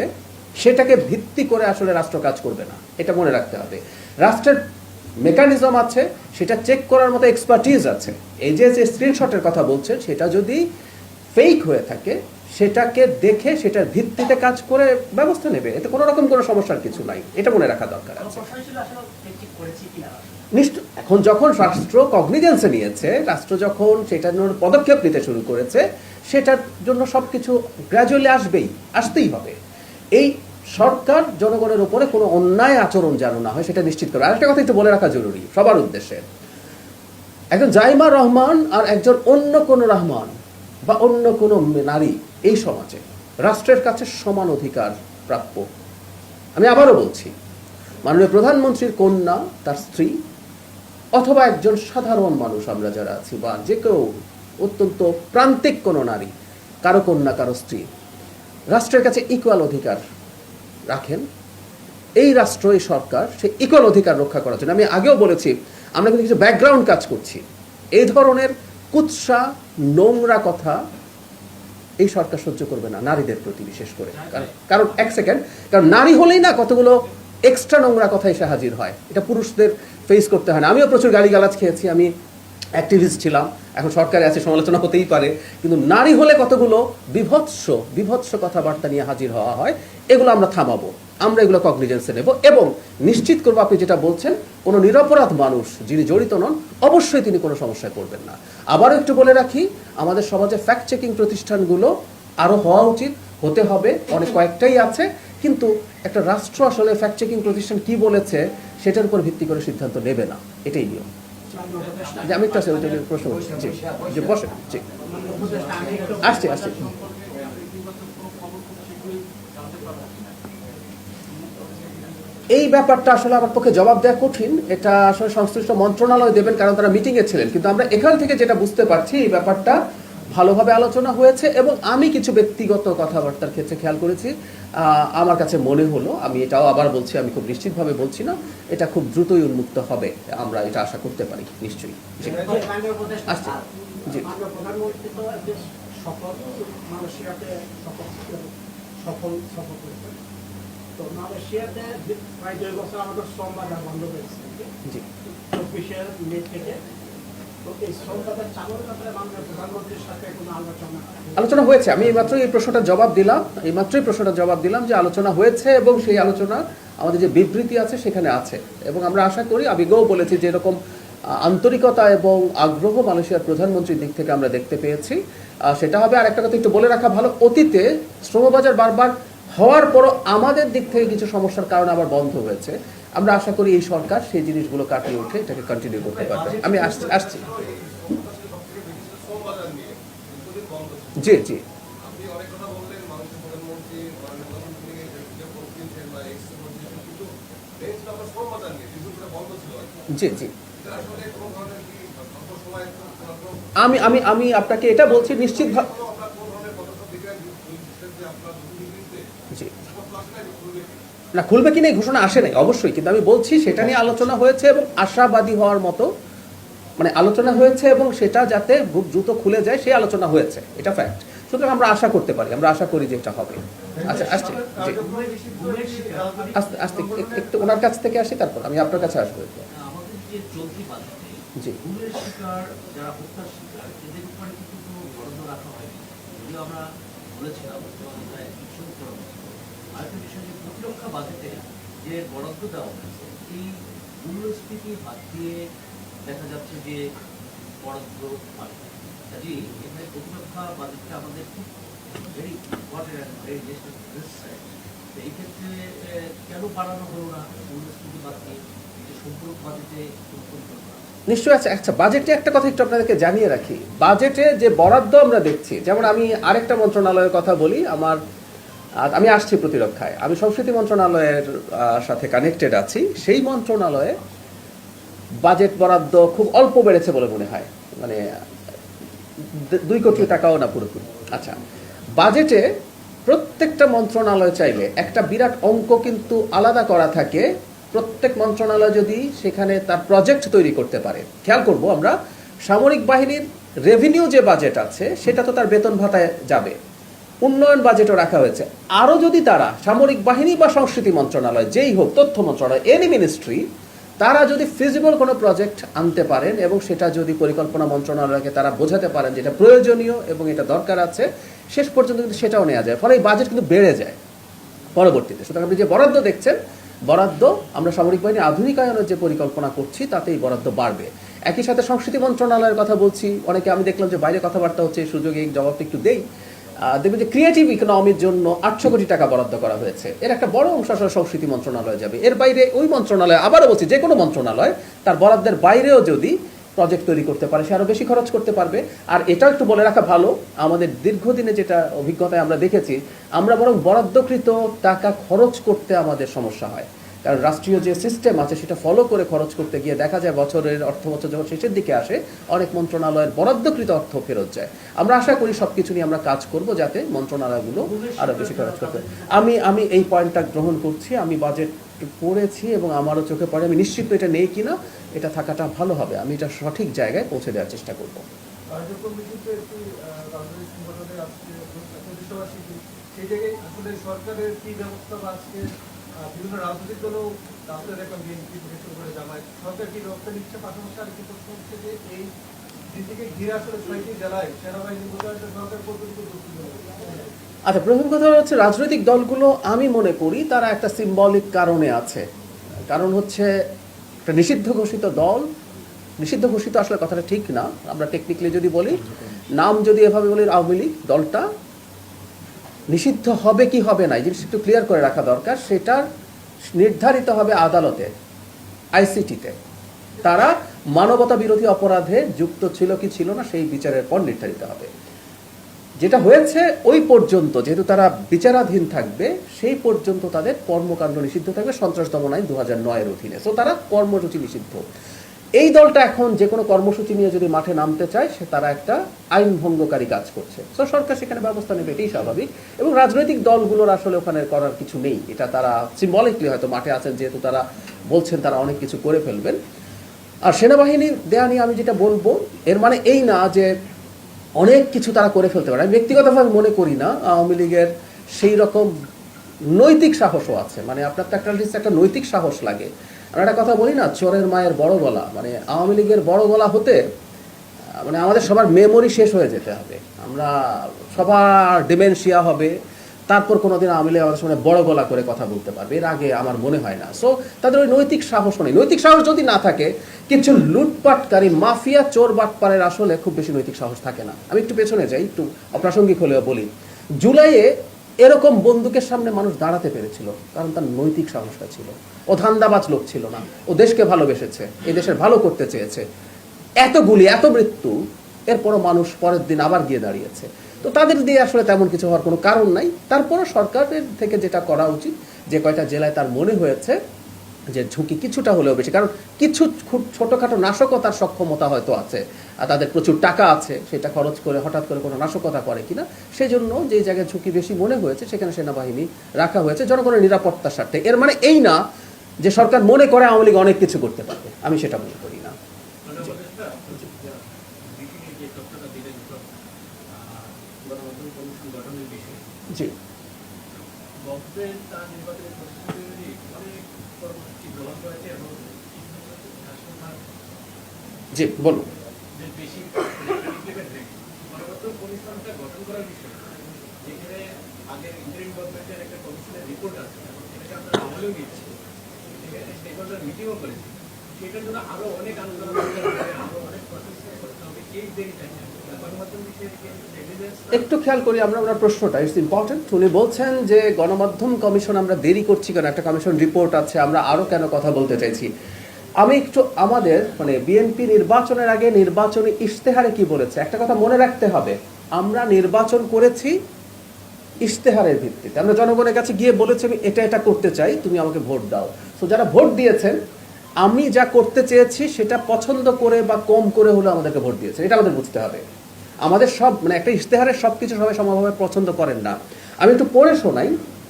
সেটাকে ভিত্তি করে আসলে রাষ্ট্র কাজ করবে না, এটা মনে রাখতে হবে। রাষ্ট্রের মেকানিজম আছে, সেটা চেক করার মতো এক্সপার্টিজ আছে। এই যে স্ক্রিনশটের কথা বলছেন সেটা যদি ফেক হয়ে থাকে, সেটাকে দেখে সেটার ভিত্তিতে কাজ করে ব্যবস্থা নেবে, এতে কোনো রকম কোনো সমস্যার কিছু নাই, এটা মনে রাখা দরকার আছে। নিশ্চয় এখন যখন রাষ্ট্র কগনিজেন্সে নিয়েছে, রাষ্ট্র যখন সেটার পদক্ষেপ নিতে শুরু করেছে, সেটার জন্য সবকিছু গ্র্যাজুয়ালি আসতেই হবে। এই সরকার জনগণের উপরে কোনো অন্যায় আচরণ যেন না হয় সেটা নিশ্চিত করে। আরেকটা কথা একটু বলে রাখা জরুরি সবার উদ্দেশ্যে, একজন জাইমা রহমান আর একজন অন্য কোনো রহমান বা অন্য কোনো নারী এই সমাজে রাষ্ট্রের কাছে সমান অধিকার প্রাপ্য। আমি আবারও বলছি, মাননীয় প্রধানমন্ত্রীর কন্যা, তার স্ত্রী, অথবা একজন সাধারণ মানুষ আমরা যারা আছি, বা যে কেউ অত্যন্ত প্রান্তিক কোনো নারী, কারো কন্যা, কারো স্ত্রী, রাষ্ট্রের কাছে ইকুয়াল অধিকার রাখেন। এই রাষ্ট্র, এই সরকার সে ইকুয়াল অধিকার রক্ষা করার জন্য, আমি আগেও বলেছি, আমরা কিন্তু কিছু ব্যাকগ্রাউন্ড কাজ করছি। এই ধরনের কুৎসা, নোংরা কথা এই সরকার সহ্য করবে না নারীদের প্রতি, বিশেষ করে। কারণ এক সেকেন্ড, কারণ নারী হলেই না কতগুলো এক্সট্রা নোংরা কথা এসে হাজির হয়, এটা পুরুষদের ফেস করতে হয় না। আমিও প্রচুর গালিগালাজ খেয়েছি, আমি অ্যাক্টিভিস্ট ছিলাম, এখন সরকারে আছে, সমালোচনা হতেই পারে, কিন্তু নারী হলে কতগুলো বিভৎস কথাবার্তা নিয়ে হাজির হওয়া হয়। এগুলো আমরা থামাবো, আমরা এগুলো কগনিজেন্সে নেব এবং নিশ্চিত করবো আপনি যেটা বলছেন, কোনো নিরপরাধ মানুষ যিনি জড়িত নন, অবশ্যই তিনি কোনো সমস্যায় পড়বেন না। আবারও একটু বলে রাখি, আমাদের সমাজে ফ্যাক্ট চেকিং প্রতিষ্ঠানগুলো আরও হওয়া উচিত, হতে হবে, অনেক কয়েকটাই আছে, কিন্তু একটা রাষ্ট্র আসলে ফ্যাক্ট চেকিং প্রতিষ্ঠান কি বলেছে সেটার উপর ভিত্তি করে সিদ্ধান্ত নেবে না, এটাই নিয়ম। যে আমি একটা প্রশ্ন করছি, যে বসে, জি আসছি। এই ব্যাপারটা আসলে আমার পক্ষে জবাব দেওয়া কঠিন, এটা আসলে সংশ্লিষ্ট মন্ত্রণালয় দেবেন, কারণ তারা মিটিংয়ে ছিলেন। কিন্তু আমরা এখান থেকে যেটা বুঝতে পারছি, এই ব্যাপারটা ভালোভাবে আলোচনা হয়েছে এবং আমি কিছু ব্যক্তিগত কথাবার্তার ক্ষেত্রে খেয়াল করেছি। আমার কাছে মনে হলো, আমি এটাও আবার বলছি, আমি খুব নিশ্চিতভাবে বলছি না, এটা খুব দ্রুতই উন্মুক্ত হবে, আমরা এটা আশা করতে পারি নিশ্চয়ই। আসছি, জি। প্রধানমন্ত্রী তো সফল মালয়েশিয়াতে সফল করেছেন। তো মালয়েশিয়াতে প্রায় 2 বছর আমাদের শ্রম বাজার বন্ধ হয়েছে, 24শে মে থেকে। তো এই শ্রম বাজার চালুর ব্যাপারে মাননীয় প্রধানমন্ত্রীর সাথে কোনো আলোচনা হয়েছে। আমি এইমাত্র এই প্রশ্নটা জবাব দিলাম যে আলোচনা হয়েছে এবং সেই আলোচনা আমাদের যে বিবৃতি আছে সেখানে আছে, এবং আমরা আশা করি, আবিগও বলেছি, যে এরকম আন্তরিকতা এবং আগ্রহ মালয়েশিয়ার প্রধানমন্ত্রীর দিক থেকে আমরা দেখতে পেয়েছি, সেটা হবে। আর একটা কথা একটু বলে রাখা ভালো, অতীতে শ্রমবাজার বারবার হওয়ার পরও আমাদের দিক থেকে কিছু সমস্যার কারণে আবার বন্ধ হয়েছে। আমরা আশা করি এই সরকার সেই জিনিসগুলো কাটিয়ে উঠে এটাকে কন্টিনিউ করতে পারবে। আমি আসছি। জি। আমি আপনাকে এটা বলছি নিশ্চিত না, খুলবে কিনা এই ঘোষণা আসে নাই অবশ্যই, কিন্তু আমি বলছি সেটা নিয়ে আলোচনা হয়েছে এবং আশাবাদী হওয়ার মতো, মানে আলোচনা হয়েছে এবং সেটা যাতে খুব দ্রুত খুলে যায় সেই আলোচনা হয়েছে, এটা ফ্যাক্ট। সুতরাং আমরা আশা করতে পারি, আমরা আশা করি যে এটা হবে। আচ্ছা, আসছি, আস্তে একটু ওনার কাছ থেকে আসি, তারপর আমি আপনার কাছে আসবো। জি, আরেকটা বিষয়, যে প্রতিরক্ষা বাজেটে যে বরাদ্দ দেওয়া হয়েছে, এই মূল্যস্ফীতি বাদ দিয়ে দেখা যাচ্ছে যে বরাদ্দ পাবে। কাজেই এখানে প্রতিরক্ষা বাজেটটা আমাদের খুব very important and very necessary. এই ক্ষেত্রে কেন বাড়ানো হলো না মূল্যস্ফীতি বাদ দিয়ে, যে সম্পূর্ণ বাজেটে পরিকল্পনা? নিশ্চয়ই আছে। আচ্ছা, বাজেটে একটা কথা একটু আপনাদেরকে জানিয়ে রাখি, বাজেটে যে বরাদ্দ আমরা দেখছি, যেমন আমি আরেকটা মন্ত্রণালয়ের কথা বলি, আমি আসছি প্রতিরক্ষায়, আমি সংস্কৃতি মন্ত্রণালয়ের সাথে কানেক্টেড আছি। সেই মন্ত্রণালয়ে বাজেট বরাদ্দ খুব অল্প বেড়েছে বলে মনে হয়, মানে 2 কোটি টাকাও না পুরোপুরি। আচ্ছা, বাজেটে প্রত্যেকটা মন্ত্রণালয় চাইলে একটা বিরাট অঙ্ক কিন্তু আলাদা করা থাকে, প্রত্যেক মন্ত্রণালয় যদি সেখানে তার প্রজেক্ট তৈরি করতে পারে। খেয়াল করব আমরা, সামরিক বাহিনীর রেভিনিউ যে বাজেট আছে সেটা তো তার বেতন ভাতায় যাবে, উন্নয়ন বাজেটও রাখা হয়েছে। আরও যদি তারা সামরিক বাহিনী বা সংস্কৃতি মন্ত্রণালয়, যেই হোক, তথ্য মন্ত্রণালয়, এনি মিনিস্ট্রি, তারা যদি ফিজিবল কোনো প্রজেক্ট আনতে পারেন এবং সেটা যদি পরিকল্পনা মন্ত্রণালয়কে তারা বোঝাতে পারেন যেটা প্রয়োজনীয় এবং এটা দরকার আছে, শেষ পর্যন্ত কিন্তু সেটাও নেওয়া যায়, ফলে এই বাজেট কিন্তু বেড়ে যায় পরবর্তীতে। সুতরাং আপনি যে বরাদ্দ দেখছেন, বরাদ্দ আমরা সামরিক বাহিনী আধুনিকায়নের যে পরিকল্পনা করছি তাতেই বরাদ্দ বাড়বে। একই সাথে সংস্কৃতি মন্ত্রণালয়ের কথা বলছি, অনেকে আমি দেখলাম যে বাইরে কথাবার্তা হচ্ছে, এই সুযোগে এই জবাবটা একটু দেই। দেখবেন যে ক্রিয়েটিভ ইকোনমির জন্য 800 কোটি টাকা বরাদ্দ করা হয়েছে, এর একটা বড় অংশ আসলে সংস্কৃতি মন্ত্রণালয় যাবে। এর বাইরে ওই মন্ত্রণালয়, আবারও বলছি, যে কোনো মন্ত্রণালয় তার বরাদ্দের বাইরেও যদি প্রজেক্ট তৈরি করতে পারে, সে আরও বেশি খরচ করতে পারবে। আর এটাও একটু বলে রাখা ভালো, আমাদের দীর্ঘদিনে যেটা অভিজ্ঞতায় আমরা দেখেছি, আমরা বরং বরাদ্দকৃত টাকা খরচ করতে আমাদের সমস্যা হয়, কারণ রাষ্ট্রীয় যে সিস্টেম আছে সেটা ফলো করে খরচ করতে গিয়ে দেখা যায় বছরের অর্থ বছর যখন শেষের দিকে আসে অনেক মন্ত্রণালয়ের বরাদ্দকৃত অর্থ ফেরত যায়। আমরা আশা করি সব কিছু নিয়ে আমরা কাজ করব যাতে মন্ত্রণালয়গুলো আরও বেশি খরচ করতে। আমি এই পয়েন্টটা গ্রহণ করছি, আমি বাজেট পড়েছি এবং আমারও চোখে পড়ে, আমি নিশ্চিত এটা নেই কিনা, এটা থাকাটা ভালো হবে, আমি এটা সঠিক জায়গায় পৌঁছে দেওয়ার চেষ্টা করব। সেই জায়গায় আসলে সরকারের কি ব্যবস্থা বা আজকে বিভিন্ন রাজনৈতিক দলও রাস্তায় দেখলাম বিএনপি থেকে শুরু করে জামায়াত, সরকার কি ব্যবস্থা নিচ্ছে? পাশাপাশি আর কি প্রশ্ন হচ্ছে যে এই দিকে ঘিরে আসলে 6টি জেলায় সেনাবাহিনী মোতায়েন সরকার কতটুকু প্রস্তুত হবে? আচ্ছা, প্রথম কথা হচ্ছে রাজনৈতিক দলগুলো আমি মনে করি তারা একটা সিম্বলিক কারণে আছে। কারণ হচ্ছে একটা নিষিদ্ধ ঘোষিত দল, নিষিদ্ধ ঘোষিত আসলে কথাটা ঠিক না, আমরা টেকনিক্যালি যদি বলি, নাম যদি এভাবে বলি আওয়ামী লীগ, দলটা নিষিদ্ধ হবে কি হবে না এই জিনিসটা একটু ক্লিয়ার করে রাখা দরকার। সেটা নির্ধারিত হবে আদালতে, আইসিটিতে। তারা মানবতা বিরোধী অপরাধে যুক্ত ছিল কি ছিল না সেই বিচারের পর নির্ধারিত হবে। যেটা হয়েছে ওই পর্যন্ত যেহেতু তারা বিচারাধীন থাকবে, সেই পর্যন্ত তাদের কর্মকাণ্ড নিষিদ্ধ থাকবে সন্ত্রাস দমন আইন 2009-এর অধীনে। সো তারা কর্মসূচি নিষিদ্ধ। এই দলটা এখন যে কোনো কর্মসূচি নিয়ে যদি মাঠে নামতে চায়, সে তারা একটা আইন ভঙ্গকারী কাজ করছে। সো সরকার সেখানে ব্যবস্থা নেবে, এটাই স্বাভাবিক। এবং রাজনৈতিক দলগুলোর আসলে ওখানে করার কিছু নেই, এটা তারা সিম্বলিকলি হয়তো মাঠে আছেন যেহেতু তারা বলছেন তারা অনেক কিছু করে ফেলবেন। আর সেনাবাহিনী দেয়া নিয়ে আমি যেটা বলবো, এর মানে এই না যে অনেক কিছু তারা করে ফেলতে পারে। আমি ব্যক্তিগতভাবে মনে করি না আওয়ামী লীগের সেই রকম নৈতিক সাহসও আছে। মানে আপনার তো একটা নৈতিক সাহস লাগে। আমরা একটা কথা বলি না, চোরের মায়ের বড় গলা, মানে আওয়ামী লীগের বড় গলা হতে মানে আমাদের সবার মেমোরি শেষ হয়ে যেতে হবে, আমরা সবার ডিমেনশিয়া হবে, তারপর কোনোদিন আওয়ামী লীগ আমাদের সামনে বড় গলা করে কথা বলতে পারবে, এর আগে আমার মনে হয় না। সো তাদের ওই নৈতিক সাহস নেই। নৈতিক সাহস যদি না থাকে, কিছু লুটপাটকারী মাফিয়া চোর বাটপারের আসলে খুব বেশি নৈতিক সাহস থাকে না। আমি একটু পেছনে যাই, একটু অপ্রাসঙ্গিক হলেও বলি, জুলাইয়ে এরকম বন্দুকের সামনে মানুষ দাঁড়াতে পেরেছিল কারণ তার নৈতিক সাহসটা ছিল। ও ধান্দাবাজ লোক ছিল না, ও দেশকে ভালোবেসেছে, এই দেশের ভালো করতে চেয়েছে। এত গুলি, এত মৃত্যু, এরপরও মানুষ পরের দিন আবার গিয়ে দাঁড়িয়েছে। তো তাদের দিয়ে আসলে তেমন কিছু হওয়ার কোনো কারণ নাই। তারপরও সরকারের থেকে যেটা করা উচিত, যে কয়টা জেলায় তার মনে হয়েছে যে ঝুঁকি কিছুটা হলেও বেশি, কারণ কিছু খুব ছোটোখাটো নাশকতার সক্ষমতা হয়তো আছে, আর তাদের প্রচুর টাকা আছে, সেটা খরচ করে হঠাৎ করে কোনো নাশকতা করে কিনা, সেই জন্য যে জায়গায় ঝুঁকি বেশি মনে হয়েছে সেখানে সেনাবাহিনী রাখা হয়েছে জনগণের নিরাপত্তার স্বার্থে। এর মানে এই না যে সরকার মনে করে আওয়ামী লীগ অনেক কিছু করতে পারবে, আমি সেটা মনে করি না। জি, জি বলুন। একটু খেয়াল করি আমরা ওনার প্রশ্নটা, ইটস ইম্পর্টেন্ট। উনি বলছেন যে গণমাধ্যম কমিশন আমরা দেরি করছি কেন, একটা কমিশন রিপোর্ট আছে, আমরা আরও কেন কথা বলতে চাইছি। আমি একটু আমাদের মানে বিএনপি নির্বাচনের আগে নির্বাচনী ইশতেহারে কি বলেছে একটা কথা মনে রাখতে হবে। আমরা নির্বাচন করেছি ইশতেহারের ভিত্তিতে, আমরা জনগণের কাছে গিয়ে বলেছি আমি এটা এটা করতে চাই, তুমি আমাকে ভোট দাও। সো যারা ভোট দিয়েছেন, আমি যা করতে চেয়েছি সেটা পছন্দ করে বা কম করে হলে আমাদেরকে ভোট দিয়েছে, এটা আমাদের বুঝতে হবে। আমাদের সব মানে একটা ইশতেহারের সব কিছু সবাই সমানভাবে পছন্দ করেন না। আমি একটু পড়ে শোনাই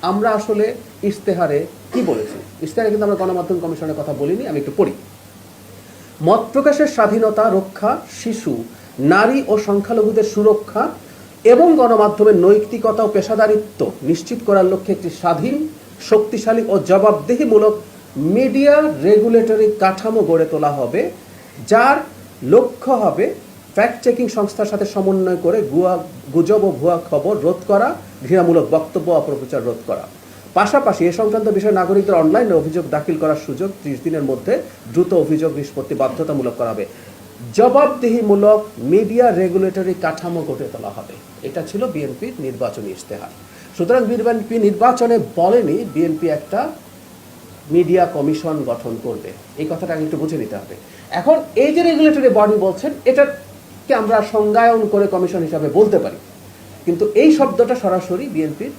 আমরা আসলে ইশতেহারে কি বলেছি। ইশতেহারে কিন্তু আমরা গণমাধ্যম কমিশনের কথা বলিনি, আমি একটু পড়ি। মত প্রকাশের স্বাধীনতা রক্ষা, শিশু, নারী ও সংখ্যালঘুদের সুরক্ষা এবং গণমাধ্যমের নৈতিকতা ও পেশাদারিত্ব নিশ্চিত করার লক্ষ্যে একটি স্বাধীন, শক্তিশালী ও জবাবদিহিমূলক মিডিয়া রেগুলেটরি কাঠামো গড়ে তোলা হবে, যার লক্ষ্য হবে ফ্যাক্ট চেকিং সংস্থার সাথে সমন্বয় করে গুজব ও ভুয়া খবর রোধ করা, ঘৃণামূলক বক্তব্য অপপ্রচার রোধ করা। পাশাপাশি এ সংক্রান্ত বিষয়ে নাগরিকদের অনলাইনে অভিযোগ দাখিল করার সুযোগ 30 দিনের মধ্যে দ্রুত অভিযোগ নিষ্পত্তি বাধ্যতামূলক করা হবে। জবাবদিহিমূলক মিডিয়া রেগুলেটরি কাঠামো গড়ে তোলা হবে। এটা ছিল বিএনপির নির্বাচনী ইশতেহার। সুতরাং বিএনপি নির্বাচনে বলেনি বিএনপি একটা মিডিয়া কমিশন গঠন করবে, এই কথাটা আগে একটু বুঝে নিতে হবে। এখন এই যে রেগুলেটরি বডি বলছেন, এটাকে আমরা সংজ্ঞায়ন করে কমিশন হিসাবে বলতে পারি, কিন্তু এই শব্দটা সরাসরি বিএনপির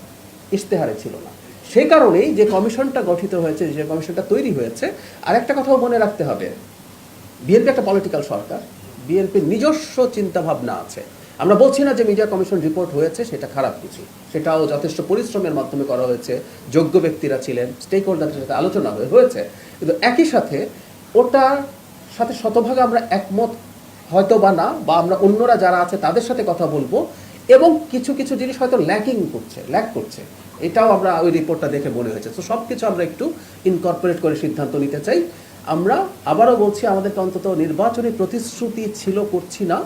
ইশতেহারে ছিল না। সেই কারণেই যে কমিশনটা গঠিত হয়েছে, যে কমিশনটা তৈরি হয়েছে, আর একটা কথাও মনে রাখতে হবে, বিএনপি একটা পলিটিক্যাল সরকার, বিএনপির নিজস্ব চিন্তাভাবনা আছে। আমরা বলছি না যে মিডিয়া কমিশন রিপোর্ট হয়েছে সেটা খারাপ কিছু, সেটাও যথেষ্ট পরিশ্রমের মাধ্যমে করা হয়েছে, যোগ্য ব্যক্তিরা ছিলেন, স্টেক হোল্ডারদের সাথে আলোচনা হয়েছে, কিন্তু একই সাথে ওটার সাথে শতভাগ আমরা একমত হয়তো বা না, বা আমরা অন্যরা যারা আছে তাদের সাথে কথা বলবো, এবং কিছু কিছু জিনিস হয়তো ল্যাক করছে, এটাও আমরা ওই রিপোর্টটা দেখে মনে হয়েছে। তো সব কিছু আমরা একটু ইনকর্পোরেট করে সিদ্ধান্ত নিতে চাই। আমরা আবারও বলছি, আমাদেরকে অন্তত নির্বাচনী প্রতিশ্রুতি ছিল করছি না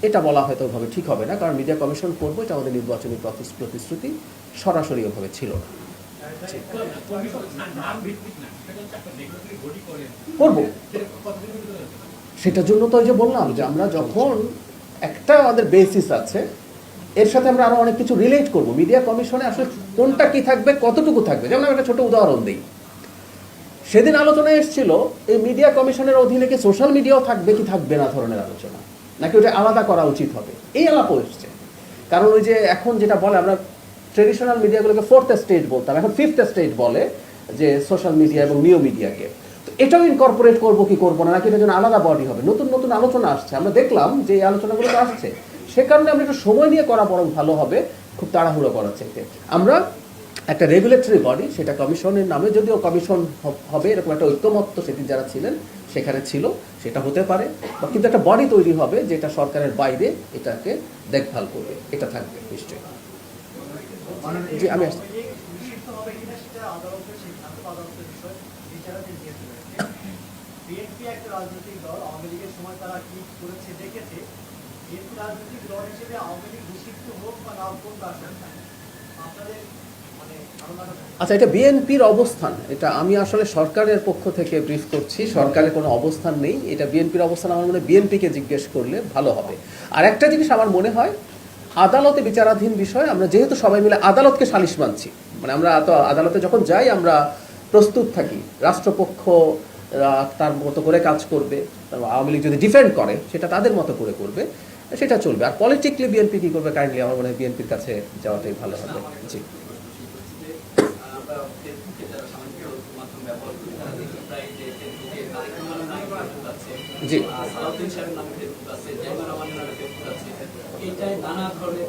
এটা বলা হয়তো ওভাবে ঠিক হবে না, কারণ মিডিয়া কমিশন করবো এটা আমাদের নির্বাচনী প্রতিশ্রুতি সরাসরি ওভাবে ছিল না। করবো, সেটার জন্য তো ওই যে বললাম যে আমরা যখন একটা আমাদের বেসিস আছে, এর সাথে আমরা আরো অনেক কিছু রিলেট করব। মিডিয়া কমিশনে আসলে কোনটা কি থাকবে, কতটুকু থাকবে, যেমন আমি একটা ছোট উদাহরণ দিই। সেদিন আলোচনায় এসেছিল এই মিডিয়া কমিশনের অধীনে কি সোশ্যাল মিডিয়াও থাকবে কি থাকবে না ধরনের আলোচনা, নাকি ওটা আলাদা করা উচিত হবে, এই আলাপও এসছে। কারণ ওই যে এখন যেটা বলে, আমরা ট্রেডিশনাল মিডিয়াগুলোকে ফোর্থ স্টেট বলতাম, এখন ফিফথ স্টেট বলে যে সোশ্যাল মিডিয়া এবং নিউ মিডিয়াকে। তো এটাও ইনকর্পোরেট করবো কি করবো না, নাকি এটার জন্য আলাদা বডি হবে, নতুন নতুন আলোচনা আসছে, আমরা দেখলাম যে এই আলোচনাগুলো তো আসছে। সে কারণে আমরা একটু সময় নিয়ে করা বরং ভালো হবে, খুব তাড়াহুড়ো করার চাইতে। আমরা একটা রেগুলেটরি বডি, সেটা কমিশনের নামে, যদিও কমিশন হবে এরকম একটা ঐক্যমত্য সেদিন যারা ছিলেন সেখানে ছিল, সেটা হতে পারে, বা কিন্তু একটা বডি তৈরি হবে যেটা সরকারের বাইরে এটাকে দেখভাল করবে, এটা থাকবে নিশ্চয়ই। জি, আমি আসছি। বিএনপি একটা রাজনৈতিক দল, আওয়ামী লীগের সময় তারা কি করেছে দেখেছে। বিএনপি রাজনৈতিক দল হিসেবে আওয়ামী লীগ নিষিদ্ধ হোক বা না হোক আপনাদের মানে আচ্ছা, এটা বিএনপির অবস্থান, এটা আমি আসলে সরকারের পক্ষ থেকে ব্রিফ করছি, সরকারের কোনো অবস্থান নেই, এটা বিএনপির অবস্থান। আমার মনে হয় বিএনপিকে জিজ্ঞেস করলে ভালো হবে। আর একটা জিনিস আমার মনে হয়, আদালতে বিচারাধীন বিষয়, আমরা যেহেতু সবাই মিলে আদালতকে সালিশ মানছি, মানে আমরা তো আদালতে যখন যাই আমরা প্রস্তুত থাকি, রাষ্ট্রপক্ষ তার মতো করে কাজ করবে, আওয়ামী লীগ যদি ডিফেন্ড করে সেটা তাদের মতো করে করবে, সেটা চলবে। আর পলিটিক্যালি বিএনপি কি করবে, কাইন্ডলি আমার মনে হয় বিএনপির কাছে যাওয়াটাই ভালো হবে। জি, জি, নানা ধরনের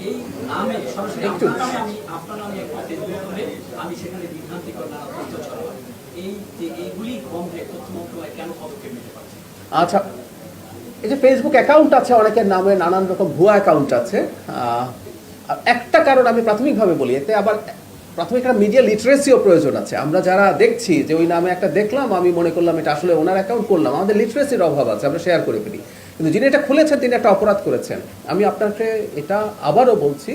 এই নামে সরাসরি আপনার নামে একটা ফেসবুক করে আমি সেখানে বিভ্রান্তিকর নানা তথ্য ছড়ালাম, এই যে এইগুলি গভর্নমেন্ট তথ্য মন্ত্রণালয় কেন পদক্ষেপ নিতে পারছে? আচ্ছা, এই যে ফেসবুক অ্যাকাউন্ট আছে, অনেকের নামে নানান রকম ভুয়া অ্যাকাউন্ট আছে, একটা কারণ আমি প্রাথমিকভাবে বলি, এতে আবার প্রাথমিক একটা মিডিয়া লিটারেসিও প্রয়োজন আছে। আমরা যারা দেখছি যে ওই নামে একটা দেখলাম, আমি মনে করলাম এটা আসলে ওনার অ্যাকাউন্ট করলাম, আমাদের লিটারেসির অভাব আছে, আমরা শেয়ার করে ফেলি। কিন্তু যিনি এটা খুলেছেন তিনি একটা অপরাধ করেছেন। আমি আপনাকে এটা আবারও বলছি,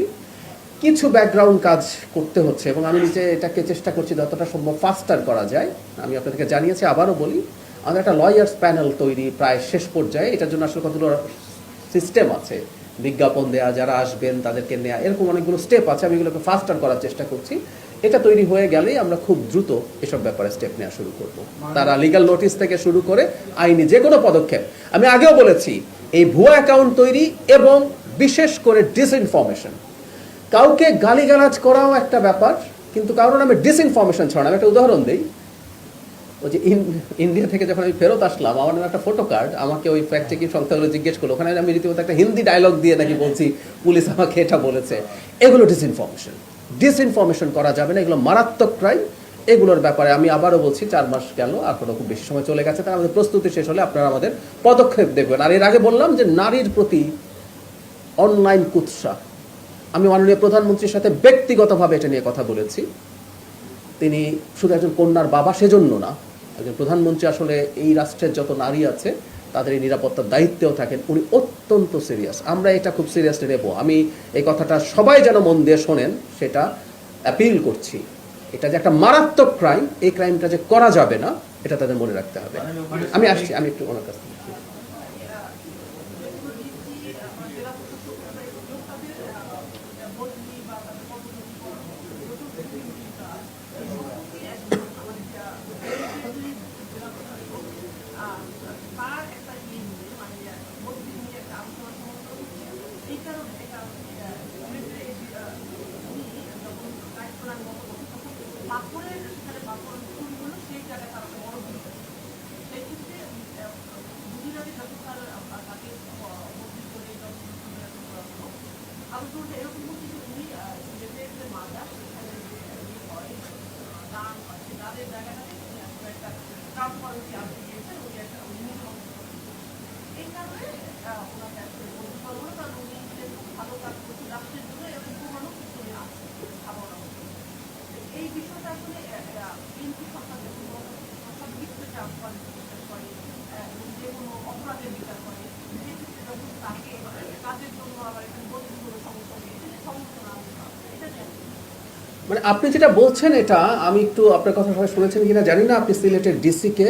কিছু ব্যাকগ্রাউন্ড কাজ করতে হচ্ছে, এবং আমি নিজে এটাকে চেষ্টা করছি যতটা সম্ভব ফাস্টার করা যায়। আমি আপনাদেরকে জানিয়েছি, আবারও বলি, আমাদের একটা লয়ার্স প্যানেল তৈরি প্রায় শেষ পর্যায়ে। এটার জন্য আসলে কতগুলো সিস্টেম আছে, বিজ্ঞাপন দেয়া, যারা আসবেন তাদেরকে নেওয়া, এরকম অনেকগুলো স্টেপ আছে। আমি এগুলোকে ফাস্টার করার চেষ্টা করছি। এটা তৈরি হয়ে গেলেই আমরা খুব দ্রুত এসব ব্যাপারে স্টেপ নেওয়া শুরু করব। তারা লিগ্যাল নোটিস থেকে শুরু করে আইনি যে কোনো পদক্ষেপ। আমি আগেও বলেছি, এই ভুয়া অ্যাকাউন্ট তৈরি এবং বিশেষ করে ডিসইনফরমেশন, কাউকে গালিগালাজ করাও একটা ব্যাপার, কিন্তু কারণ আমি ডিসইনফরমেশন ছড়ানো। আমি একটা উদাহরণ দিই, ওই যে ইন্ডিয়া থেকে যখন আমি ফেরত আসলাম, আমার নামে একটা ফটো কার্ড, আমাকে ওই ফ্যাক্ট চেকিং সংস্থাগুলো জিজ্ঞেস করলো, ওখানে আমি রীতিমতো একটা হিন্দি ডায়লগ দিয়ে নাকি বলছি পুলিশ আমাকে এটা বলেছে। এগুলো ডিসইনফরমেশন করা যাবে না, এগুলো মারাত্মক ক্রাইম। এগুলোর ব্যাপারে আমি আবারও বলছি, 4 মাস গেল, এখনো খুব বেশি সময় চলে গেছে, তাই আমাদের প্রস্তুতি শেষ হলে আপনারা আমাদের পদক্ষেপ দেখবেন। আর এর আগে বললাম যে নারীর প্রতি অনলাইন কুৎসা, আমি মাননীয় প্রধানমন্ত্রীর সাথে ব্যক্তিগতভাবে এটা নিয়ে কথা বলেছি। তিনি শুধু একজন কন্যার বাবা সেজন্য না, একজন প্রধানমন্ত্রী আসলে এই রাষ্ট্রের যত নারী আছে তাদের এই নিরাপত্তার দায়িত্বেও থাকেন, উনি অত্যন্ত সিরিয়াস। আমরা এটা খুব সিরিয়াসলি নেব। আমি এই কথাটা সবাই যেন মন দিয়ে শোনেন, সেটা অ্যাপিল করছি। এটা যে একটা মারাত্মক ক্রাইম, এই ক্রাইমটা যে করা যাবে না, এটা তাদের মনে রাখতে হবে। আমি আসছি, আমি একটু ওনার কাছ থেকে। আমি বলতে এরকম বলছি যে উনি সিলেটের যে মাজার সেখানে যে হয় দান আছে তাদের জায়গাটাতে উনি আসলে একটা ট্রান্সপারেন্সি আনতে গিয়েছেন, উনি একটা এই কারণে ওনাকে আসলে বলতে পারবো না, কারণ উনি যেহেতু ভালো কাজ করছে রাষ্ট্রের জন্য এরকম মানুষ উনি আছে ভাবনা এই বিষয়টা আসলে বিএনপি সরকার সব দিক থেকে ট্রান্সপারেন্সি বিশ্বাস করে এবং যে কোনো অপরাধের বিচার করে, সেক্ষেত্রে যখন তাকে কাজের জন্য আবার এখানে বন্ধুগুলো সমস্যা নেই সমস্যা না এটা জানি। মানে আপনি যেটা বলছেন এটা আমি একটু আপনার কথা সবাই শুনেছেন কিনা জানি না, আপনি সিলেটের ডিসিকে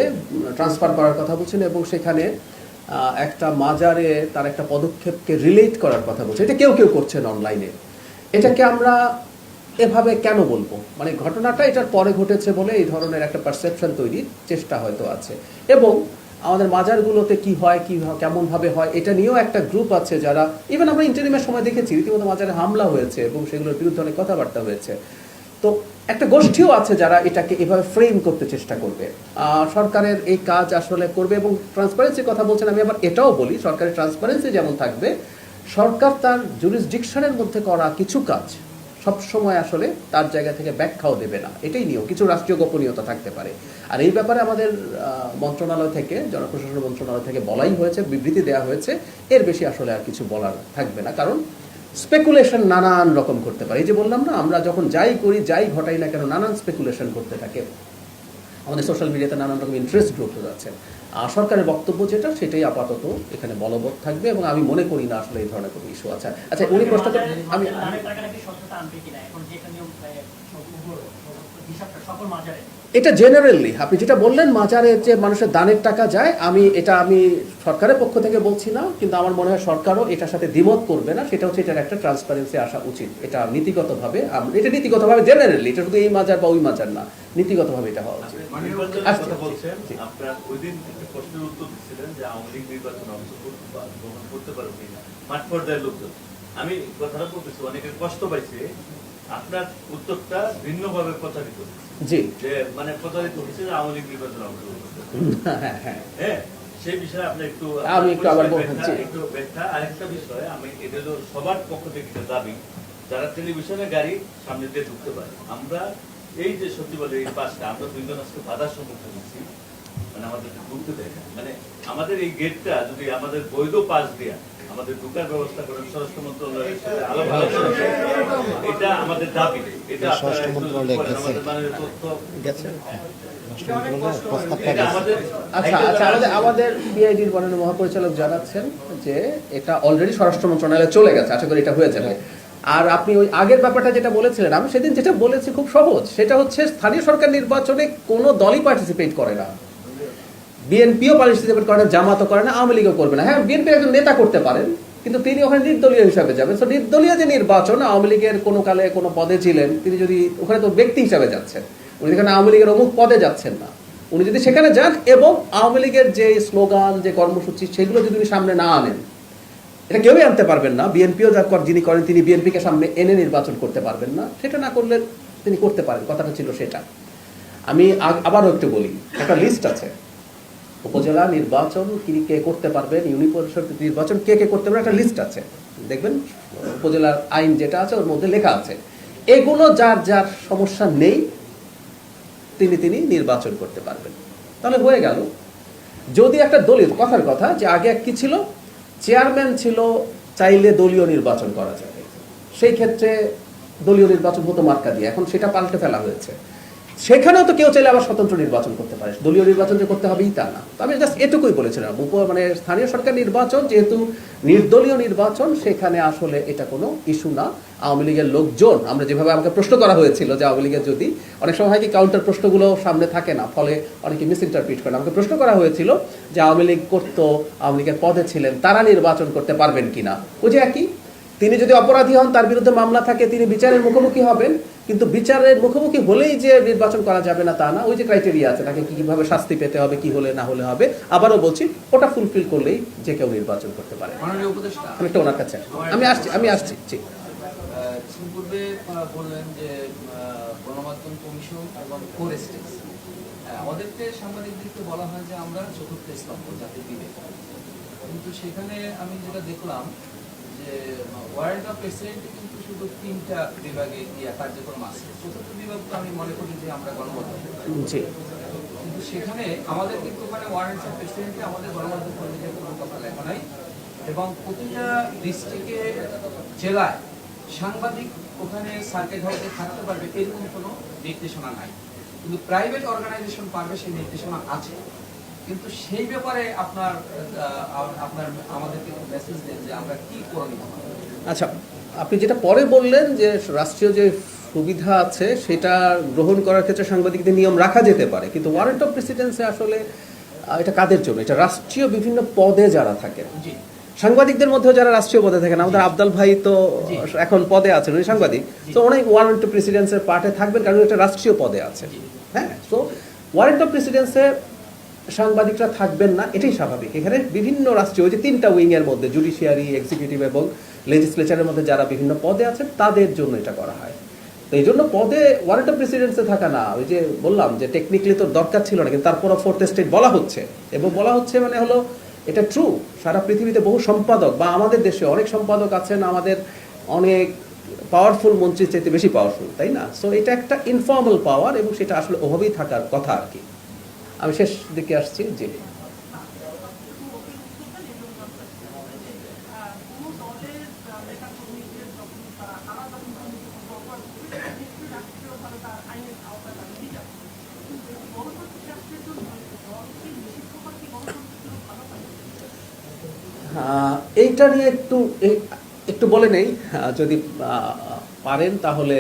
ট্রান্সফার করার কথা বলছেন এবং সেখানে একটা মাজারে তার একটা পদক্ষেপকে রিলেট করার কথা বলছেন। এটা কেউ কেউ করছেন অনলাইনে। এটাকে আমরা এভাবে কেন বলবো, মানে ঘটনাটা এটার পরে ঘটেছে বলে এই ধরনের একটা পারসেপশন তৈরির চেষ্টা হয়তো আছে। এবং আমাদের মাজারগুলোতে কি হয়, কেমনভাবে হয়, এটা নিয়েও একটা গ্রুপ আছে যারা, ইভেন আমরা ইন্টারিমের সময় দেখেছি রীতিমতো মাজারে হামলা হয়েছে এবং সেগুলোর বিরুদ্ধে অনেক কথাবার্তা হয়েছে। তো একটা গোষ্ঠীও আছে যারা এটাকে এভাবে ফ্রেম করতে চেষ্টা করবে। সরকারের এই কাজ আসলে করবে এবং ট্রান্সপারেন্সির কথা বলছেন, আমি আবার এটাও বলি সরকারের ট্রান্সপারেন্সি যেমন থাকবে, সরকার তার জুরিসডিকশনের মধ্যে করা কিছু কাজ সবসময় আসলে তার জায়গা থেকে ব্যাখ্যাও দেবে না, এটাই নিয়েও কিছু রাষ্ট্রীয় গোপনীয়তা থাকতে পারে। আর এই ব্যাপারে আমাদের মন্ত্রণালয় থেকে, জনপ্রশাসন মন্ত্রণালয় থেকে বলাই হয়েছে, বিবৃতি দেওয়া হয়েছে, এর বেশি আসলে আর কিছু বলার থাকবে না। কারণ স্পেকুলেশন নানান রকম করতে পারে। এই যে বললাম না, আমরা যখন যাই করি যাই ঘটাই না কেন নানান স্পেকুলেশন করতে থাকে, আমাদের সোশ্যাল মিডিয়াতে নানান রকম ইন্টারেস্ট গ্রুপ আছে। আর সরকারের বক্তব্য যেটা সেটাই আপাতত এখানে বলবৎ থাকবে এবং আমি মনে করি না আসলে এই ধরনের কোনো ইস্যু আছে। আচ্ছা উনি প্রশ্নটা আমি এটা জেনারেলি আপনি যেটা বললেন মাজারে যে মানুষের দানের টাকা যায়, আমি সরকারের পক্ষ থেকে বলছি না, কিন্তু আমার মনে হয় সরকারও এটার সাথে দ্বিমত করবে না। সেটা হচ্ছে এটার একটা ট্রান্সপারেন্সি আসা উচিত। এটা নীতিগতভাবে জেনারেলি, এটা শুধু এই মাজার বা ওই মাজার না, নীতিগতভাবে এটা হওয়া উচিত। আপনারা ওই দিন একটা প্রশ্নের উত্তর দিচ্ছিলেন যে আওয়ামী লীগ নির্বাচন অংশগ্রহণ করতে পারবে কিনা মাঠ পর্যায়ের লোকজন। আমি কথাটা বলতেছি অনেকে কষ্ট পাইছে, আপনার উত্তরটা ভিন্নভাবে প্রচারিত জি, যে মানে প্রচারিত হচ্ছে যে আওয়ামী লীগ নির্বাচন অংশগ্রহণ করতে হ্যাঁ সেই বিষয়ে আপনি আমি একটু আবার বলছি একটু ব্যাখ্যা। আরেকটা বিষয়, আমি এটা হলো সবার পক্ষ থেকে দাবি, যারা টেলিভিশনে গাড়ি সামনে দিয়ে ঢুকতে পারে, আমরা এই যে সত্যি বলে এই পাশটা আমরা দুইজন আজকে বাধার সম্মুখীন হচ্ছি, মানে আমাদেরকে ঢুকতে দেয় না। মানে আমাদের এই গেটটা যদি আমাদের বৈধ পাশ দেয়া আমাদের ঢুকার ব্যবস্থা করেন স্বরাষ্ট্র মন্ত্রণালয়ের সাথে আলাপ, এটা আমাদের দাবি। এটা আমাদের পিআইডির মাননীয় মহাপরিচালক জানাচ্ছেন যে এটা অলরেডি স্বরাষ্ট্র মন্ত্রণালয়ে চলে গেছে, আশা করি এটা হয়ে যাবে। আর আপনি ওই আগের ব্যাপারটা যেটা বলেছিলেন, আমি সেদিন যেটা বলেছি খুব সহজ, সেটা হচ্ছে স্থানীয় সরকার নির্বাচনে কোনো দলই পার্টিসিপেট করে না, বিএনপিও পার্টিসিপেট করে না, জামাতও করে না, আওয়ামী লীগও করবে না। হ্যাঁ, বিএনপির একজন নেতা করতে পারেন, কিন্তু তিনি ওখানে নির্দলীয় হিসাবে যাবেন। তো নির্দলীয় যে নির্বাচন, আওয়ামী লীগের কোনো কালে কোনো পদে ছিলেন তিনি, যদি ওখানে তো ব্যক্তি হিসাবে যাচ্ছেন, উনি যেখানে আওয়ামী লীগের অমুক পদে যাচ্ছেন না, উনি যদি সেখানে যান এবং আওয়ামী লীগের যে স্লোগান যে কর্মসূচি সেগুলো যদি উনি সামনে না আনেন, এটা কেউই আনতে পারবেন না। বিএনপিও যা যিনি করেন তিনি বিএনপিকে সামনে এনে নির্বাচন করতে পারবেন না, সেটা না করলে তিনি করতে পারেন, কথাটা ছিল সেটা। আমি আবারও একটু বলি, একটা লিস্ট আছে, উপজেলা নির্বাচন কে করতে পারবেন, ইউনিয়ন পরিষদ নির্বাচন কে করতে পারবেন, একটা লিস্ট আছে, দেখবেন উপজেলার আইন যেটা আছে ওর মধ্যে লেখা আছে। এগুলো যার যার সমস্যা নেই তিনি নির্বাচন করতে পারবেন, তাহলে হয়ে গেল। যদি একটা দলীয় কথার কথা যে আগে কি ছিল, চেয়ারম্যান ছিল, চাইলে দলীয় নির্বাচন করা যাবে, সেই ক্ষেত্রে দলীয় নির্বাচন হতো মার্কা দিয়ে, এখন সেটা পাল্টে ফেলা হয়েছে। সেখানেও তো কেউ চাইলে আবার স্বতন্ত্র নির্বাচন করতে পারে, দলীয় নির্বাচন যে করতে হবেই তা না। আমি জাস্ট এটুকুই বলেছিলাম, মানে স্থানীয় সরকার নির্বাচন যেহেতু নির্দলীয় নির্বাচন, সেখানে আসলে এটা কোনো ইস্যু না। আওয়ামী লীগের লোকজন, আমরা যেভাবে আমাকে প্রশ্ন করা হয়েছিল যে আওয়ামী লীগের যদি, অনেক সময় হয় কি কাউন্টার প্রশ্নগুলো সামনে থাকে না, ফলে অনেকে মিস ইন্টারপ্রিট করেন, আমাকে প্রশ্ন করা হয়েছিল যে আওয়ামী লীগ করতো, আওয়ামী লীগের পদে ছিলেন, তারা নির্বাচন করতে পারবেন কিনা। ওই যে একই, তিনি যদি অপরাধী হন, তার বিরুদ্ধে মামলা থাকে, তিনি বিচারের মুখোমুখি হবেন, কিন্তু বিচারের মুখোমুখি হলেই যে নির্বাচন করা যাবে না তা না, ওই যে ক্রাইটেরিয়া আছে, তাকে কিভাবে শাস্তি পেতে হবে, কি হলে না হলে হবে, আবারও বলছি ওটা ফুলফিল করলেই যে কেউ নির্বাচন করতে পারে। আমি একটা ওনার কাছে আমি আসছি ঠিক পূর্বে বললেন যে গণমাধ্যম কমিশন এবং ফোরেস্টেস, আমাদেরকে সাংবাদিকদেরকে বলা হয় যে আমরা চতুর্থ স্তম্ভ জাতির বিবেক, কিন্তু সেখানে আমি যেটা দেখলাম যে যে ওয়ারেন্ট অফ প্রেসিডেন্টে কিন্তু শুধু 3টা বিভাগে কার্যক্রম আছে। চতুর্থ বিভাগ তো আমি মনে করি যে আমরা গণমাধ্যম, জি কিন্তু সেখানে আমাদের কিন্তু ওখানে ওয়ারেন্ট অফ প্রেসিডেন্টে আমাদের গণমাধ্যম কর্মীদের কোনো কথা লেখা নাই, এবং প্রতিটা ডিস্ট্রিক্টে জেলায় সাংবাদিক ওখানে সার্কিট হাউসে থাকতে পারবে এরকম কোনো নির্দেশনা নাই। কিন্তু প্রাইভেট অর্গানাইজেশন পারবে, সেই নির্দেশনা আছে। কিন্তু সেই ব্যাপারে আপনার আমাদেরকে মেসেজ দেন যে আমরা কি করণীয় হবে। আচ্ছা, আপনি যেটা পরে বললেন যে রাষ্ট্রীয় যে সুবিধা আছে সেটা গ্রহণ করার ক্ষেত্রে সাংবাদিকদের নিয়ম রাখা যেতে পারে, কিন্তু ওয়ারেন্ট অফ প্রেসিডেন্সে আসলে এটা কাদের জন্য? এটা রাষ্ট্রীয় বিভিন্ন পদে যারা থাকেন, জি, সাংবাদিকদের মধ্যেও যারা রাষ্ট্রীয় পদে থাকেন, আমাদের আবদাল ভাই তো এখন পদে আছেন, উনি সাংবাদিক, তো অনেক ওয়ারেন্ট অফ প্রেসিডেন্সের পার্টে থাকবেন কারণ এটা রাষ্ট্রীয় পদে আছে। হ্যাঁ, তো ওয়ারেন্ট অফ প্রেসিডেন্সে সাংবাদিকরা থাকবেন না, এটাই স্বাভাবিক। এখানে বিভিন্ন রাষ্ট্রীয় যে 3টা উইং এর মধ্যে জুডিশিয়ারি, এক্সিকিউটিভ এবং লেজিসলেচারের মধ্যে যারা বিভিন্ন পদে আছেন তাদের জন্য এটা করা হয়। তো এই জন্য পদে ওয়ারেন্ট অফ প্রেসিডেন্সে থাকা না, ওই যে বললাম যে টেকনিক্যালি তো দরকার ছিল না, কিন্তু তারপর ফোর্থ স্টেট বলা হচ্ছে, এবং বলা হচ্ছে মানে হলো এটা ট্রু। সারা পৃথিবীতে বহু সম্পাদক বা আমাদের দেশে অনেক সম্পাদক আছেন আমাদের অনেক পাওয়ারফুল মন্ত্রীর চাইতে বেশি পাওয়ারফুল, তাই না? সো এটা একটা ইনফর্মাল পাওয়ার এবং সেটা আসলে ওভাবেই থাকার কথা আর কি। আমি শেষ দিকে আসছি। জি, এইটা নিয়ে একটু বলে নেই, যদি পারেন তাহলে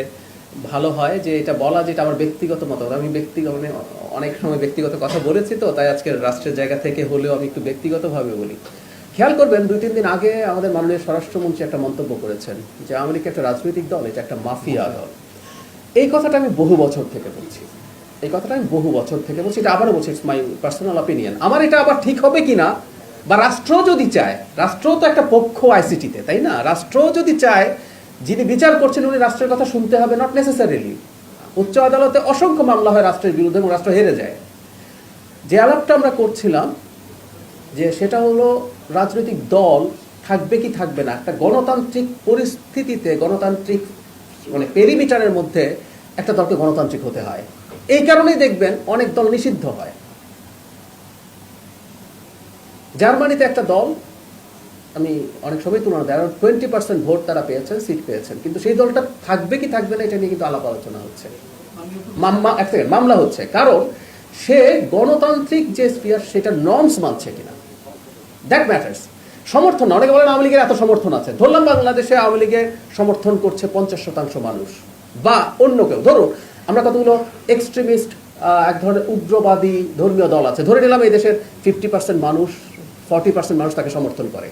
ভালো হয়। যে এটা বলা, যেটা আমার ব্যক্তিগত মতামত, আমি অনেক সময় ব্যক্তিগত কথা বলেছি, তো তাই আজকে রাষ্ট্রের জায়গা থেকে হলেও আমি একটু ব্যক্তিগতভাবে বলি। খেয়াল করবেন 2-3 দিন আগে আমাদের মাননীয় স্বরাষ্ট্রমন্ত্রী একটা মন্তব্য করেছেন যে আওয়ামী লীগ একটা রাজনৈতিক দল, এটা একটা মাফিয়া দল। এই কথাটা আমি বহু বছর থেকে বলছি, এটা আবারও বলছি, ইটস মাই পার্সোনাল অপিনিয়ন। আমার এটা আবার ঠিক হবে কিনা, বা রাষ্ট্র যদি চায়, রাষ্ট্র তো একটা পক্ষ আইসিটিতে, তাই না? রাষ্ট্র যদি চায় যিনি বিচার করছেন উনি রাষ্ট্রের কথা শুনতে হবে, নট নেসেসারিলি। উচ্চ আদালতে অসংখ্য মামলা হয় রাষ্ট্রের বিরুদ্ধে এবং রাষ্ট্র হেরে যায়। যে আলাপটা আমরা করছিলাম যে সেটা হলো রাজনৈতিক দল থাকবে কি থাকবে না, একটা গণতান্ত্রিক পরিস্থিতিতে, গণতান্ত্রিক মানে পেরিমিটারের মধ্যে একটা দলকে গণতান্ত্রিক হতে হয়। এই কারণেই দেখবেন অনেক দল নিষিদ্ধ হয়। জার্মানিতে একটা দল, আমি অনেক সময় তুলনা দেয়, 20% ভোট তারা পেয়েছেন, সিট পেয়েছেন, কিন্তু সেই দলটা থাকবে কি থাকবে না এটা নিয়ে কিন্তু আলাপ আলোচনা হচ্ছে, মামলা হচ্ছে, কারণ সে গণতান্ত্রিক যে স্পিয়ার সেটা নর্মস মানছে কিনা, দ্যাট ম্যাটার্স। সমর্থন, অনেকে বলেন আওয়ামী লীগের এত সমর্থন আছে, ধরলাম বাংলাদেশে আওয়ামী লীগের সমর্থন করছে 50% মানুষ, বা অন্য কেউ, ধরুন আমরা কতগুলো এক্সট্রিমিস্ট, এক ধরনের উগ্রবাদী ধর্মীয় দল আছে, ধরে নিলাম এই দেশের 50% মানুষ, 40% মানুষ তাকে সমর্থন করে,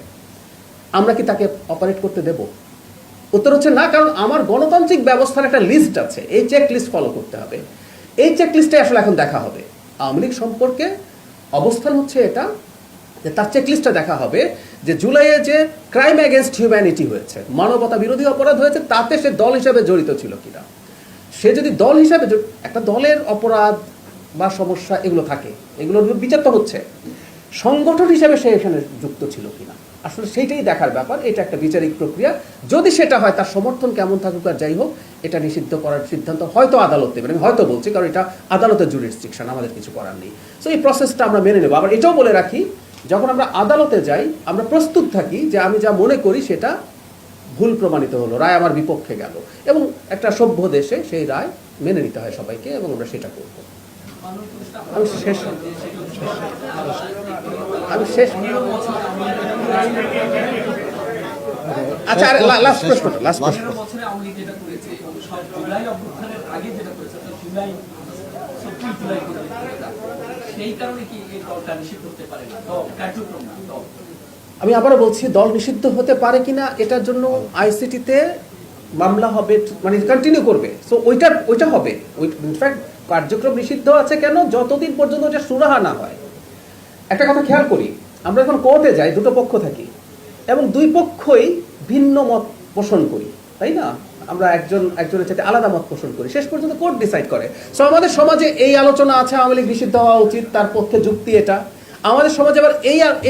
আমরা কি তাকে অপারেট করতে দেব? উত্তর হচ্ছে না, কারণ আমার গণতান্ত্রিক ব্যবস্থার একটা লিস্ট আছে, এই চেক লিস্ট ফলো করতে হবে। এই চেক লিস্টে আসলে এখন দেখা হবে আওয়ামী লীগ সম্পর্কে অবস্থান হচ্ছে এটা, যে তার চেক লিস্টটা দেখা হবে যে জুলাইয়ে যে ক্রাইম এগেনস্ট হিউম্যানিটি হয়েছে, মানবতা বিরোধী অপরাধ হয়েছে, তাতে সে দল হিসাবে জড়িত ছিল কিনা। সে যদি দল হিসাবে, একটা দলের অপরাধ বা সমস্যা এগুলো থাকে, এগুলোর বিচার তো হচ্ছে, সংগঠন হিসাবে সে এখানে যুক্ত ছিল কিনা, আসলে সেইটাই দেখার ব্যাপার। এটা একটা বিচারিক প্রক্রিয়া, যদি সেটা হয় তার সমর্থন কেমন থাকুক আর যাই হোক, এটা নিষিদ্ধ করার সিদ্ধান্ত হয়তো আদালত দেবেন, আমি হয়তো বলছি কারণ এটা আদালতের জুরিসডিকশন, আমাদের কিছু করার নেই। সো এই প্রসেসটা আমরা মেনে নেব। আবার এটাও বলে রাখি, যখন আমরা আদালতে যাই আমরা প্রস্তুত থাকি যে আমি যা মনে করি সেটা ভুল প্রমাণিত হলো, রায় আমার বিপক্ষে গেল, এবং একটা সভ্য দেশে সেই রায় মেনে নিতে হয় সবাইকে, এবং আমরা সেটা করব। আমি শেষ আচ্ছা, লাস্ট প্রশ্ন। বছরে আওয়ামী লীগ যেটা করেছে, সব জুলাই অভ্যুত্থানের আগে যেটা করেছে, জুলাই 30 জুলাই সেই কারণে কি এই দলটা নিষিদ্ধ হতে পারে না, কার্যক্রম না দল? আমি আবারও বলছি, দল নিষিদ্ধ হতে পারে কিনা এটার জন্য আইসিটিতে মামলা হবে, মানে কন্টিনিউ করবে। সো ওইটা হবে, ইনফ্যাক্ট কার্যক্রম নিষিদ্ধ আছে কেন, যতদিন পর্যন্ত ওটা সুরাহা না হয়। একটা কথা খেয়াল করি, আমরা যখন কোর্টে যাই দুটো পক্ষ থাকি এবং দুই পক্ষই ভিন্ন মত পোষণ করি, তাই না? আমরা একজনের সাথে আলাদা মত পোষণ করি, শেষ পর্যন্ত কোর্ট ডিসাইড করে। সো আমাদের সমাজে এই আলোচনা আছে আওয়ামী লীগ নিষিদ্ধ হওয়া উচিত, তার পক্ষে যুক্তি এটা। আমাদের সমাজে আবার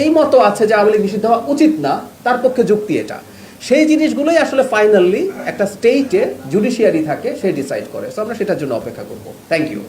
এই মত আছে যে আওয়ামী লীগ নিষিদ্ধ হওয়া উচিত না, তার পক্ষে যুক্তি এটা। সেই জিনিসগুলোই আসলে ফাইনালি একটা স্টেটে জুডিশিয়ারি থাকে, সে ডিসাইড করে। সো আমরা সেটার জন্য অপেক্ষা করবো। Thank you.